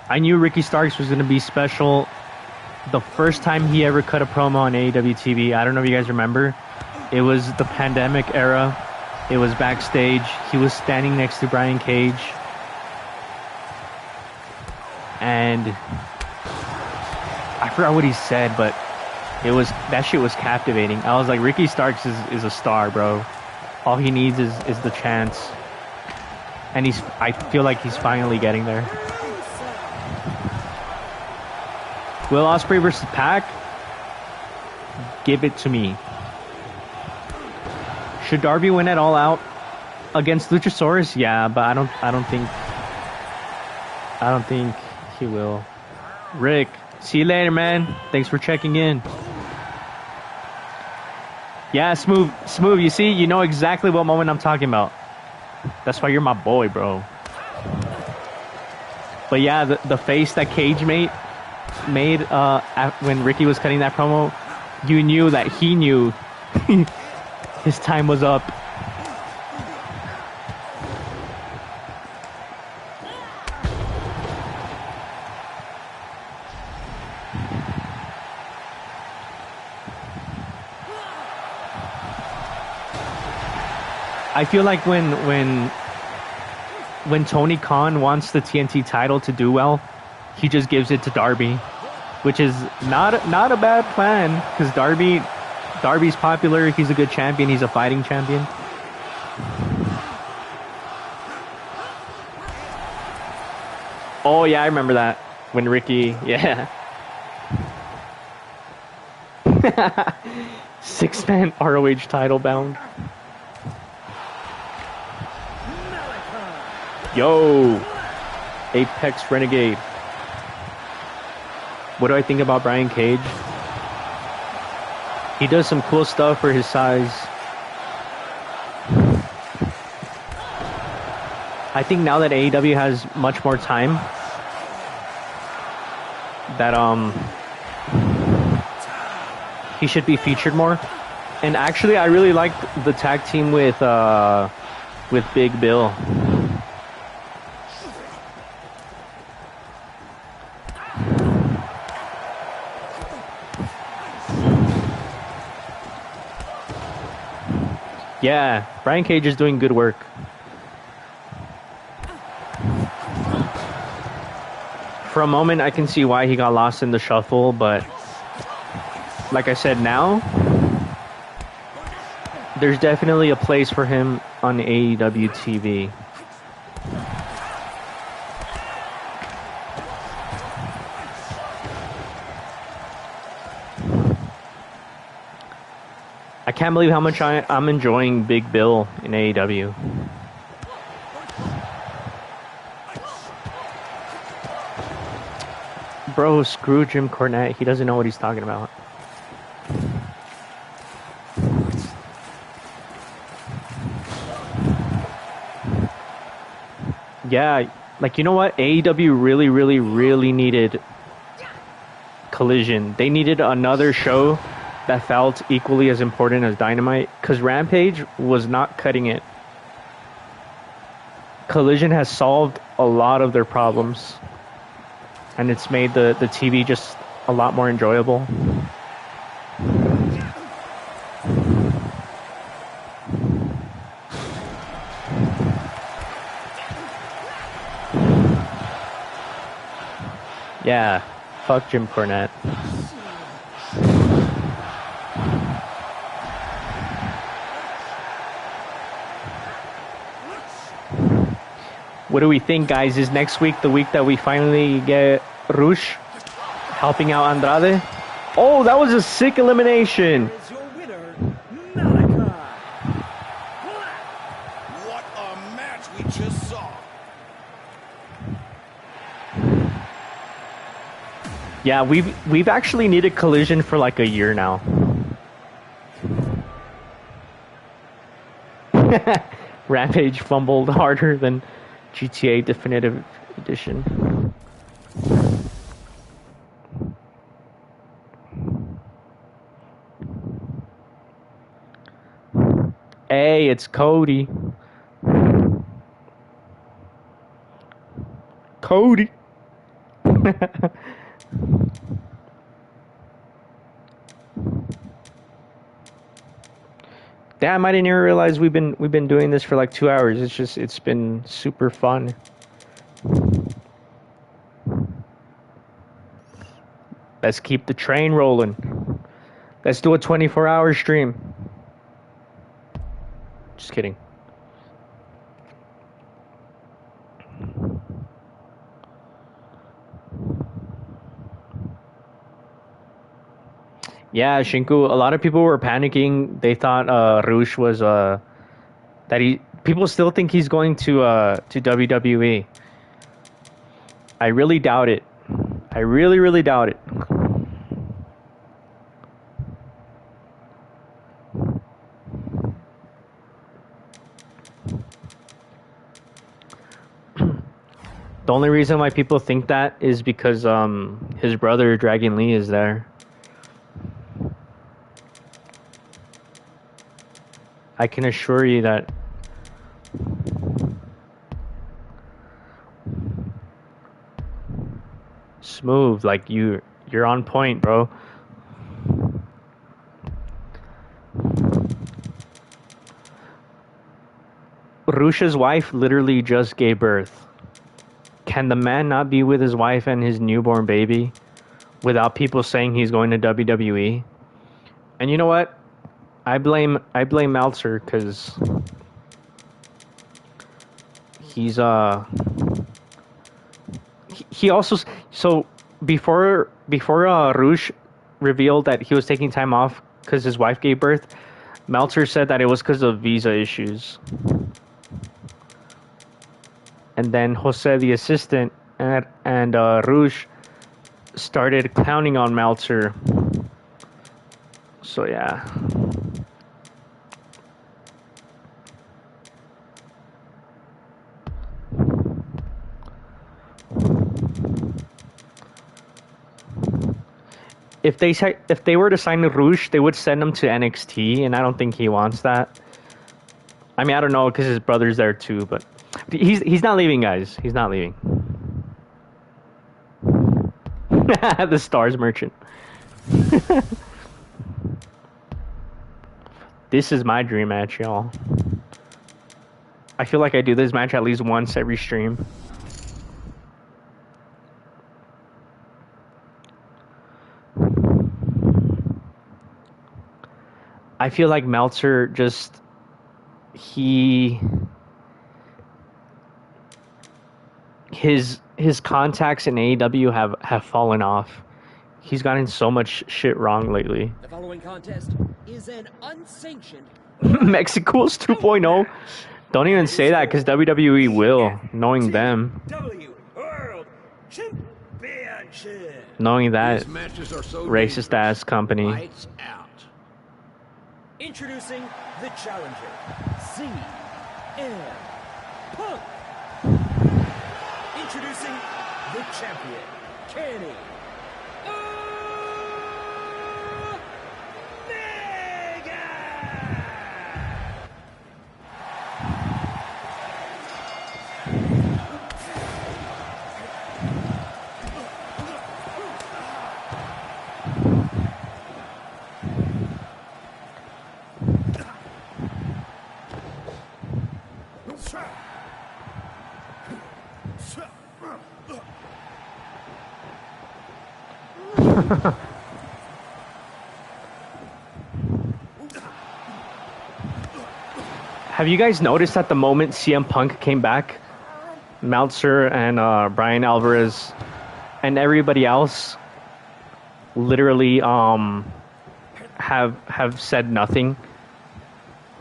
I knew Ricky Starks was going to be special the first time he ever cut a promo on AEW TV. I don't know if you guys remember. It was the pandemic era. It was backstage. He was standing next to Brian Cage. And I forgot what he said, but that shit was captivating. I was like, Ricky Starks is a star, bro. All he needs is the chance. And I feel like he's finally getting there. Will Ospreay versus Pac? Give it to me. Should Darby win it all out against Luchasaurus? Yeah, but I don't think he will. Rick, see you later, man. Thanks for checking in. Yeah, smooth. You see, you know exactly what moment I'm talking about. That's why you're my boy, bro. But yeah, the face that Cage made when Ricky was cutting that promo, you knew that he knew his time was up. I feel like when Tony Khan wants the TNT title to do well, he just gives it to Darby, which is not a bad plan because Darby's popular. He's a good champion. He's a fighting champion. Oh yeah, I remember that when Ricky. Yeah. 6-man ROH title bound. Yo, Apex Renegade. What do I think about Brian Cage? He does some cool stuff for his size. I think now that AEW has much more time, that he should be featured more. And actually, I really like the tag team with Big Bill. Yeah, Brian Cage is doing good work. For a moment, I can see why he got lost in the shuffle, but like I said, now there's definitely a place for him on AEW TV. I can't believe how much I'm enjoying Big Bill in AEW. Bro, screw Jim Cornette. He doesn't know what he's talking about. Yeah, like, you know what? AEW really, really, really needed Collision. They needed another show that felt equally as important as Dynamite, because Rampage was not cutting it. Collision has solved a lot of their problems, and it's made the TV just a lot more enjoyable. Yeah, fuck Jim Cornette. What do we think, guys? Is next week the week that we finally get Rush helping out Andrade? Oh, that was a sick elimination. Is your winner, Malachi. What a match we just saw. Yeah, we've actually needed Collision for like a year now. Rampage fumbled harder than GTA Definitive Edition. Hey, it's Cody. Cody. Damn, I didn't even realize we've been doing this for like 2 hours. It's been super fun. Let's keep the train rolling. Let's do a 24-hour stream. Just kidding. Yeah, Shinku, a lot of people were panicking. They thought Rush was people still think he's going to WWE. I really doubt it. I really, really doubt it. The only reason why people think that is because his brother Dragon Lee is there. I can assure you that smooth, like you're on point, bro. Rush's wife literally just gave birth. Can the man not be with his wife and his newborn baby without people saying he's going to WWE? And you know what? I blame Meltzer because he's he also so before Rush revealed that he was taking time off because his wife gave birth, Meltzer said that it was because of visa issues. And then Jose, the assistant, and Rush started clowning on Meltzer. So yeah. If they were to sign Rush, they would send him to NXT, and I don't think he wants that. I mean, I don't know because his brother's there too, but he's not leaving, guys. He's not leaving. The Stars merchant. This is my dream match, y'all. I feel like I do this match at least once every stream. I feel like Meltzer just his contacts in AEW have fallen off. He's gotten so much shit wrong lately. The following contest is an unsanctioned Mexico's 2.0. Don't even say that because WWE will, knowing them. World Championship. Knowing that These matches are so racist ass company. Lights out. Introducing the challenger, CM Punk. Introducing the champion, Kenny Have you guys noticed that the moment CM Punk came back, Meltzer and Brian Alvarez and everybody else literally have said nothing.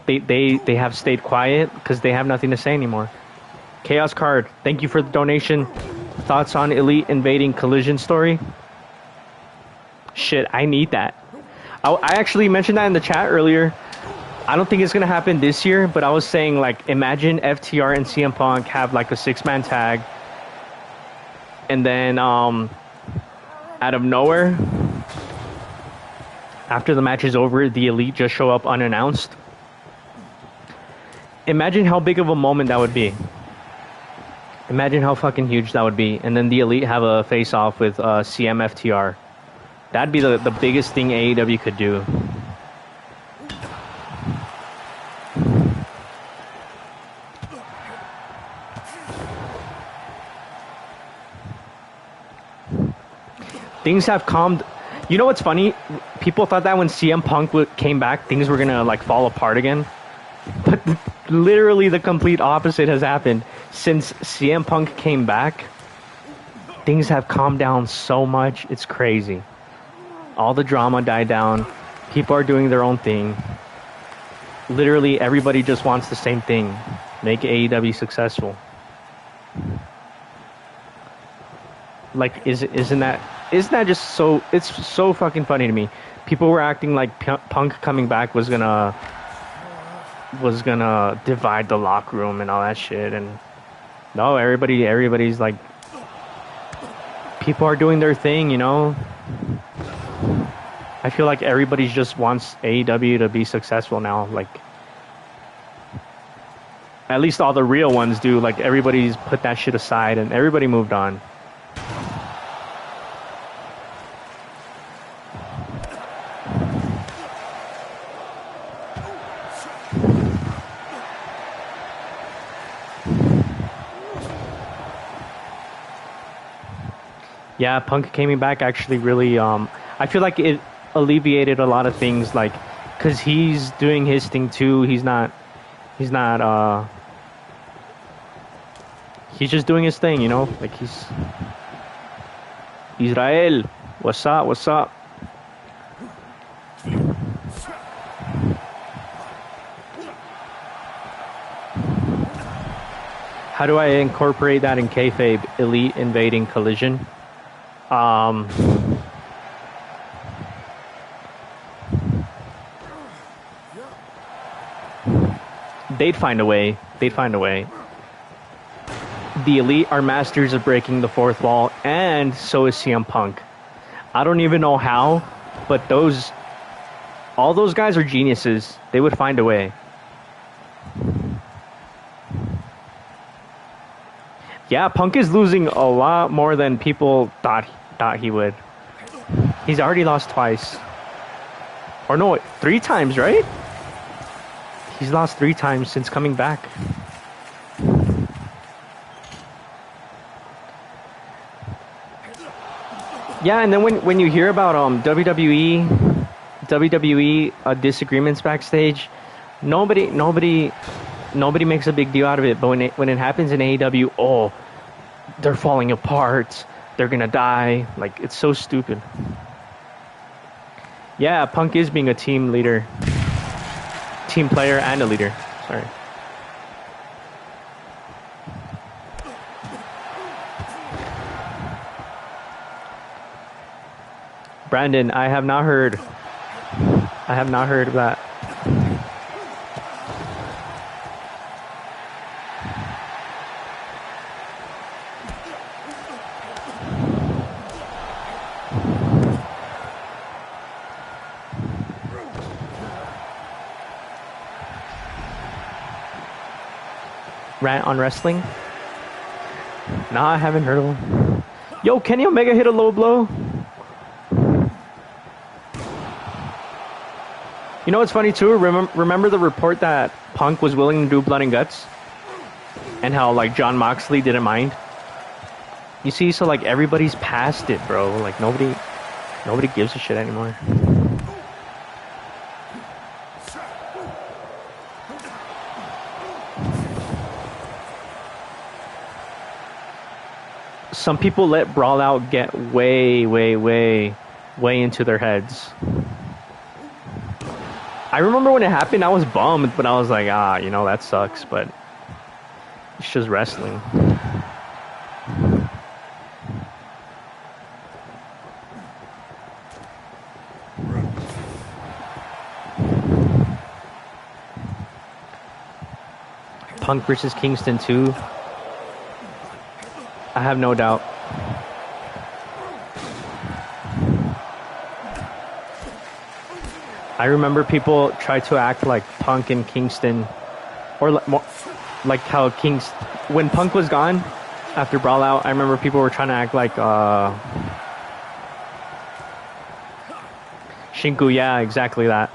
They have stayed quiet because they have nothing to say anymore. Chaos Card, thank you for the donation. Thoughts on Elite invading Collision story? Shit, I need that. I actually mentioned that in the chat earlier. I don't think it's gonna happen this year, but I was saying, like, imagine FTR and CM Punk have like a 6-man tag, and then out of nowhere, after the match is over, the Elite just show up unannounced. Imagine how big of a moment that would be. Imagine how fucking huge that would be, and then the Elite have a face-off with CM FTR. That'd be the biggest thing AEW could do. Things have calmed. You know what's funny? People thought that when CM Punk came back, things were gonna like fall apart again. But literally the complete opposite has happened. Since CM Punk came back, things have calmed down so much. It's crazy. All the drama died down. People are doing their own thing. Literally everybody just wants the same thing. Make AEW successful. Like, isn't that just so? It's so fucking funny to me. People were acting like Punk coming back was gonna divide the locker room and all that shit, and no, everybody's like, people are doing their thing, you know. I feel like everybody just wants AEW to be successful now. Like, at least all the real ones do. Like, everybody's put that shit aside and everybody moved on. Yeah, Punk coming back actually really I feel like it alleviated a lot of things like cuz he's doing his thing too. He's not he's just doing his thing, you know? Like he's Israel. What's up? What's up? How do I incorporate that in kayfabe? Elite invading collision. Um, they'd find a way. They'd find a way. The Elite are masters of breaking the fourth wall, and so is CM Punk. I don't even know how, but all those guys are geniuses. They would find a way. Yeah, Punk is losing a lot more than people thought he would. He's already lost twice. Or no, 3 times, right? He's lost 3 times since coming back. Yeah, and then when you hear about WWE disagreements backstage, nobody makes a big deal out of it. But when it happens in AEW, oh, they're falling apart. They're gonna die. Like it's so stupid. Yeah, Punk is being a team leader, team player, and a leader. Sorry. Brandon, I have not heard. I have not heard of that. Rant on wrestling? Nah, I haven't heard of him. Yo, Kenny Omega hit a low blow? You know what's funny too? Remember the report that Punk was willing to do blood and guts? And how like John Moxley didn't mind? You see, so like everybody's past it, bro. Like nobody gives a shit anymore. Some people let Brawl Out get way into their heads. I remember when it happened, I was bummed, but I was like, you know, that sucks, but it's just wrestling. Punk versus Kingston 2. I have no doubt. I remember people try to act like Punk and Kingston, or like how when Punk was gone after Brawl Out, I remember people were trying to act like Shinku. Yeah, exactly that.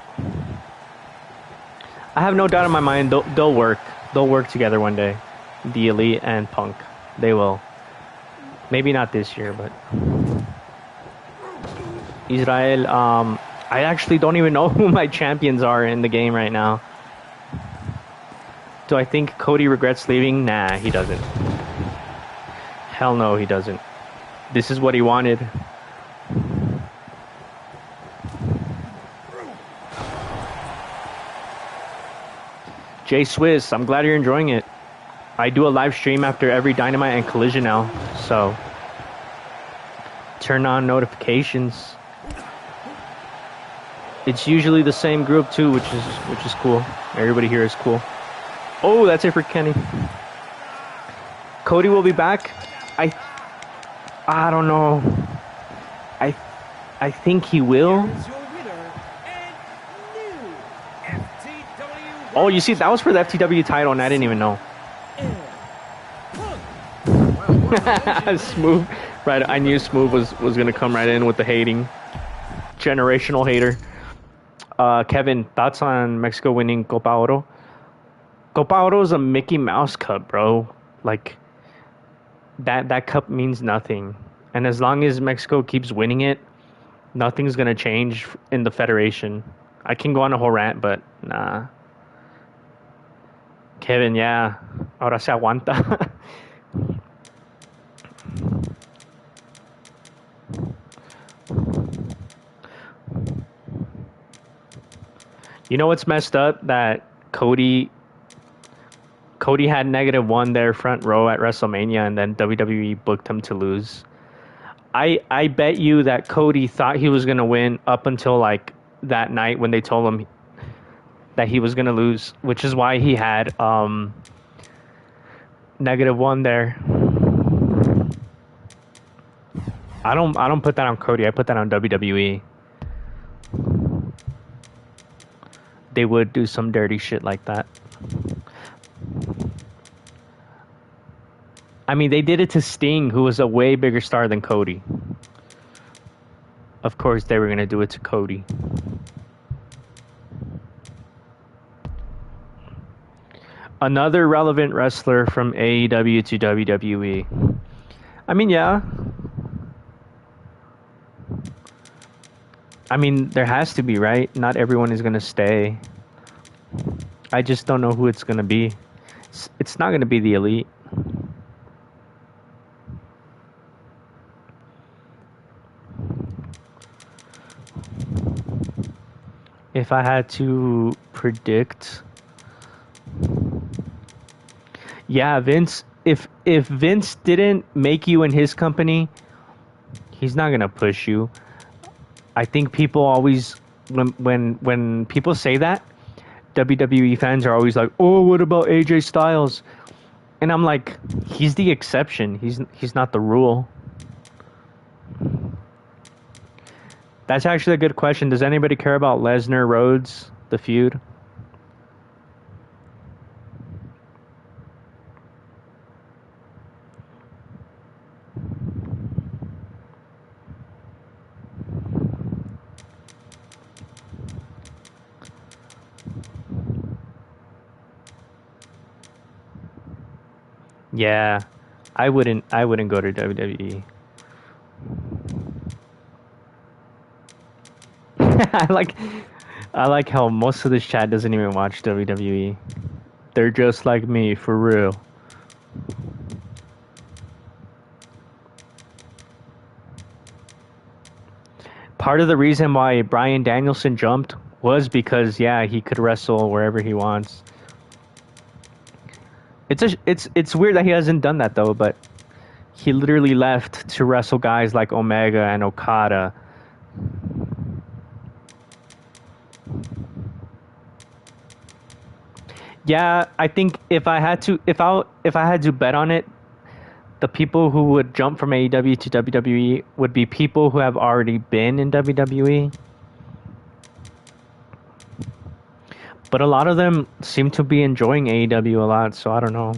I have no doubt in my mind they'll work. They'll work together one day. The Elite and Punk. They will. Maybe not this year, but Israel. I actually don't even know who my champions are in the game right now. Do I think Cody regrets leaving? Nah, he doesn't. Hell no, he doesn't. This is what he wanted. Jay Swiss, I'm glad you're enjoying it. I do a live stream after every Dynamite and Collision now, so turn on notifications. It's usually the same group too, which is cool. Everybody here is cool. Oh, that's it for Kenny. Cody will be back. I don't know. I think he will. Oh, you see, that was for the FTW title, and I didn't even know. Smooth, right? I knew Smooth was gonna come right in with the hating, generational hater. Kevin, thoughts on Mexico winning Copa Oro? Copa Oro is a Mickey Mouse Cup, bro. Like that cup means nothing. And as long as Mexico keeps winning it, nothing's gonna change in the federation. I can go on a whole rant, but nah. Kevin, yeah. Ahora se aguanta. You know what's messed up? That Cody had -1 there front row at WrestleMania, and then WWE booked him to lose. I bet you that Cody thought he was gonna win up until like that night when they told him that he was gonna lose, which is why he had -1 there. I don't put that on Cody. I put that on WWE. They would do some dirty shit like that. I mean, they did it to Sting, who was a way bigger star than Cody. Of course, they were going to do it to Cody. Another relevant wrestler from AEW to WWE. I mean, yeah. I mean, there has to be, right? Not everyone is going to stay. I just don't know who it's going to be. It's not going to be the Elite. If I had to predict, yeah, Vince. If Vince didn't make you in his company, he's not gonna push you. I think people always, when people say that, WWE fans are always like, "Oh, what about AJ Styles?" And I'm like, he's the exception. He's not the rule. That's actually a good question. Does anybody care about Lesnar Rhodes, the feud? Yeah, I wouldn't go to WWE. I like how most of this chat doesn't even watch WWE. They're just like me, for real. Part of the reason why Bryan Danielson jumped was because, yeah, he could wrestle wherever he wants. It's weird that he hasn't done that though, but he literally left to wrestle guys like Omega and Okada. Yeah, I think if I had to bet on it, the people who would jump from AEW to WWE would be people who have already been in WWE. But a lot of them seem to be enjoying AEW a lot, so I don't know.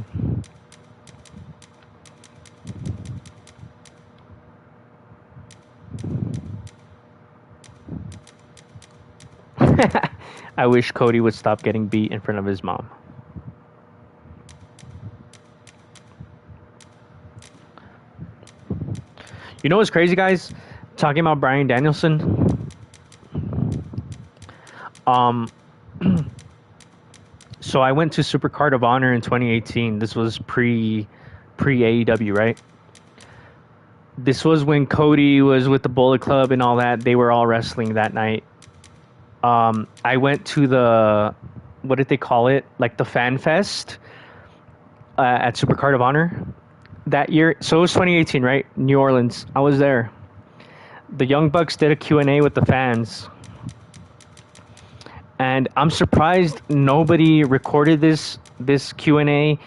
I wish Cody would stop getting beat in front of his mom. You know what's crazy, guys? Talking about Bryan Danielson. So I went to Supercard of Honor in 2018. This was pre AEW, right? This was when Cody was with the Bullet Club and all that. They were all wrestling that night. I went to the, what did they call it? Like the Fan Fest at Supercard of Honor that year. So it was 2018, right? New Orleans. I was there. The Young Bucks did a Q&A with the fans. And I'm surprised nobody recorded this Q&A.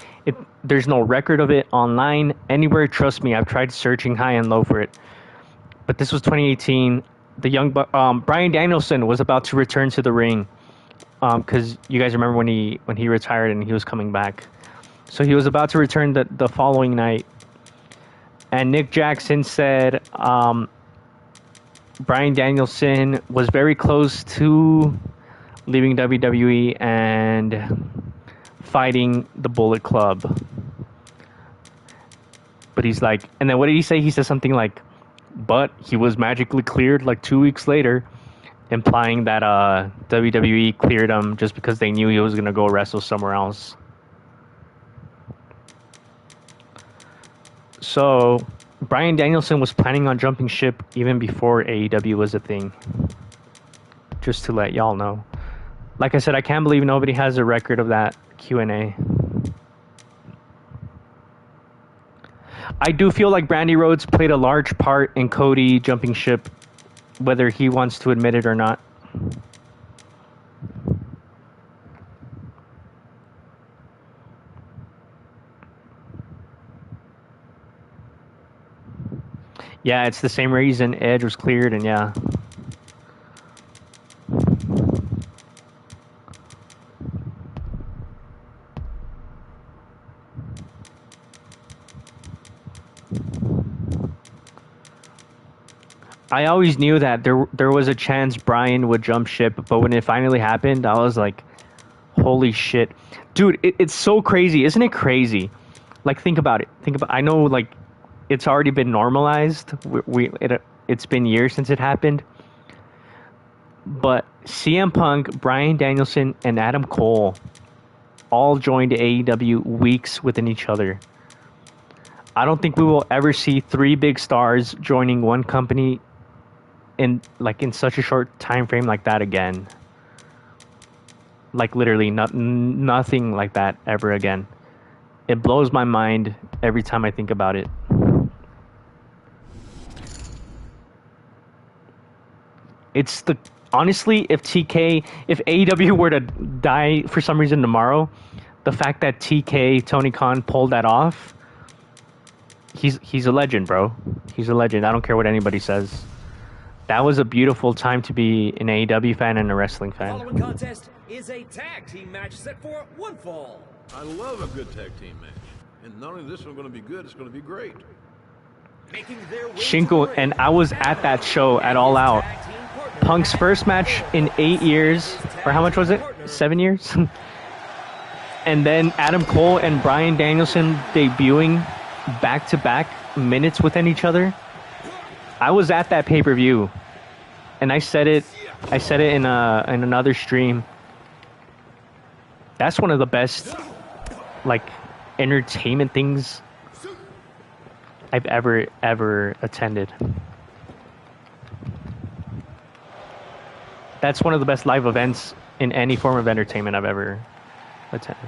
There's no record of it online anywhere. Trust me, I've tried searching high and low for it. But this was 2018. The Bryan Danielson was about to return to the ring, because you guys remember when he retired and he was coming back. So he was about to return the following night, and Nick Jackson said Bryan Danielson was very close to leaving WWE and fighting the Bullet Club. But he's like, and then what did he say? He said something like, but he was magically cleared like 2 weeks later, implying that WWE cleared him just because they knew he was gonna go wrestle somewhere else. So Bryan Danielson was planning on jumping ship even before AEW was a thing. Just to let y'all know. Like I said, I can't believe nobody has a record of that Q&A. I do feel like Brandy Rhodes played a large part in Cody jumping ship, whether he wants to admit it or not. Yeah, it's the same reason Edge was cleared, and yeah. I always knew that there was a chance Bryan would jump ship, but when it finally happened, I was like, holy shit. Dude, it's so crazy. Isn't it crazy? Like, think about it. I know, like, it's already been normalized. It's been years since it happened. But CM Punk, Bryan Danielson, and Adam Cole all joined AEW weeks within each other. I don't think we will ever see 3 big stars joining one company in such a short time frame like that again. Like, literally nothing like that ever again. It blows my mind every time I think about it. Honestly, if AEW were to die for some reason tomorrow, the fact that Tony Khan pulled that off, he's a legend, bro. He's a legend. I don't care what anybody says. That was a beautiful time to be an AEW fan and a wrestling fan. The following contest is a tag team match set for 1 fall. I love a good tag team match. And not only this one's going to be good, it's going to be great. Making their way Shinko, and I was at that show at All Out. Punk's first match in 8 years, or how much was it? 7 years? And then Adam Cole and Bryan Danielson debuting back-to-back minutes within each other. I was at that pay-per-view, and I said it in another stream. That's one of the best, like, entertainment things I've ever attended. That's one of the best live events in any form of entertainment I've ever attended.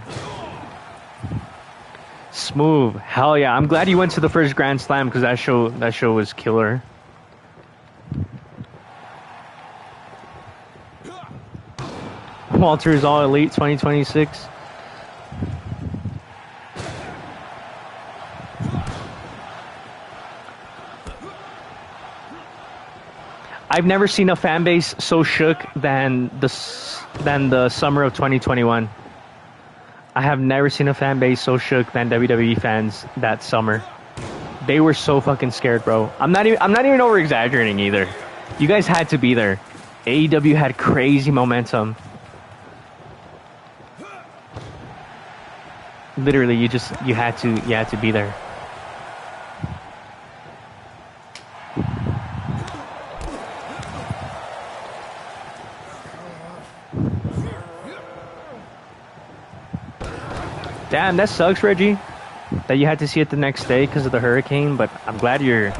Smooth, hell yeah! I'm glad you went to the first Grand Slam because that show was killer. Walter's All Elite 2026. I've never seen a fan base so shook than the summer of 2021. I have never seen a fan base so shook than WWE fans that summer. They were so fucking scared, bro. I'm not even over exaggerating either. You guys had to be there. AEW had crazy momentum. Literally, you had to be there. Damn, that sucks, Reggie, that you had to see it the next day because of the hurricane. But I'm glad you're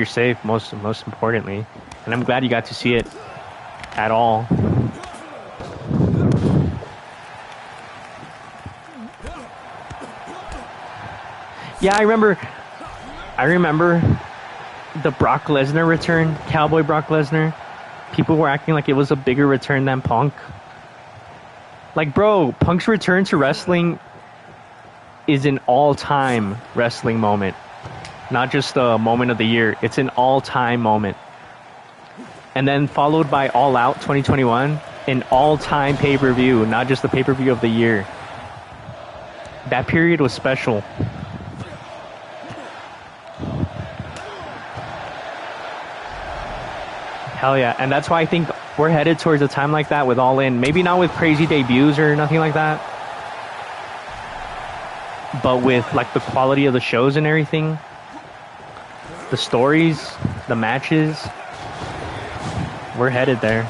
safe. Most importantly, and I'm glad you got to see it at all. Yeah, I remember the Brock Lesnar return, Cowboy Brock Lesnar. People were acting like it was a bigger return than Punk. Like, bro, Punk's return to wrestling is an all-time wrestling moment. Not just a moment of the year. It's an all-time moment. And then followed by All Out 2021, an all-time pay-per-view, not just the pay-per-view of the year. That period was special. Hell yeah. And that's why I think we're headed towards a time like that with All In. Maybe not with crazy debuts or nothing like that, but with like the quality of the shows and everything, the stories. the matches, we're headed there.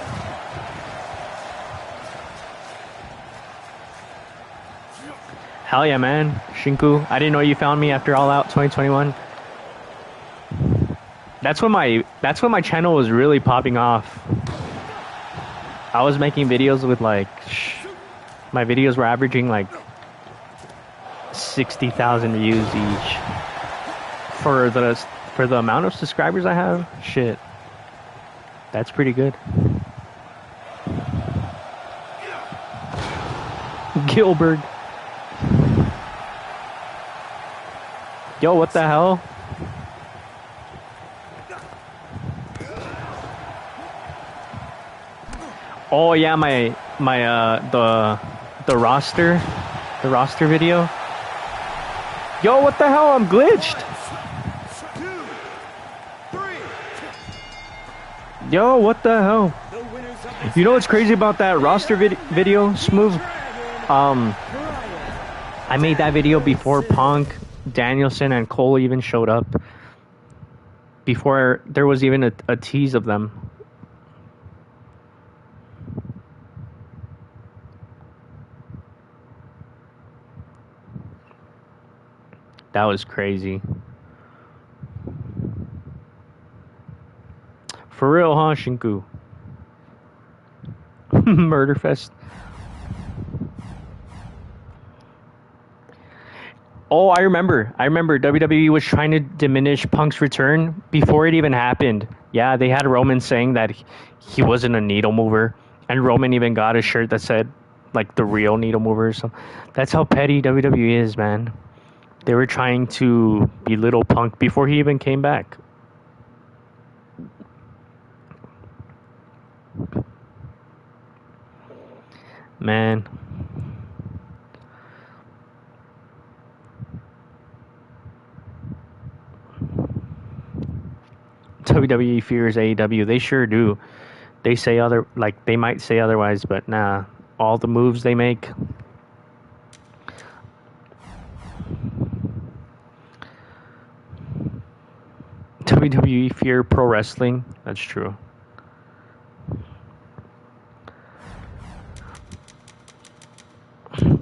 Hell yeah, man. Shinku, I didn't know you found me after All Out 2021. That's when my channel was really popping off. I was making videos with like my videos were averaging like 60,000 views each. For the amount of subscribers I have, shit. That's pretty good. Gilbert. Yo, what the hell? Oh yeah, the roster video. Yo, what the hell? I'm glitched. Yo, what the hell? You know what's crazy about that roster video, Smooth? I made that video before Punk, Danielson, and Cole even showed up. Before there was even a tease of them. That was crazy. For real, huh, Shinku? Murderfest. Oh, I remember. WWE was trying to diminish Punk's return before it even happened. Yeah, they had Roman saying that he wasn't a needle mover. And Roman even got a shirt that said, like, the real needle mover or something. That's how petty WWE is, man. They were trying to belittle Punk before he even came back. Man. WWE fears AEW. They sure do. They say they might say otherwise, but nah. All the moves they make. WWE fear pro wrestling. That's true.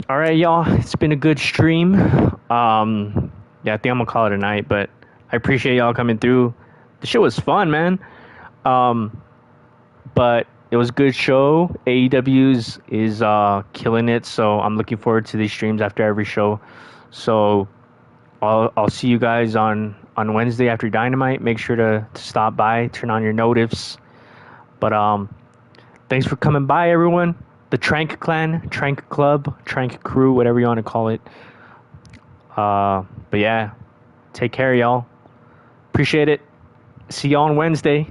All right, y'all. It's been a good stream. Yeah, I think I'm gonna call it a night, but I appreciate y'all coming through. The show was fun, man. But it was a good show. AEW's is killing it, so I'm looking forward to these streams after every show. So I'll see you guys on Wednesday after Dynamite. Make sure to stop by, turn on your notifs. But thanks for coming by, everyone. The Tranq clan, Tranq club, Tranq crew, whatever you want to call it. But yeah, take care, y'all. Appreciate it. See y'all on Wednesday.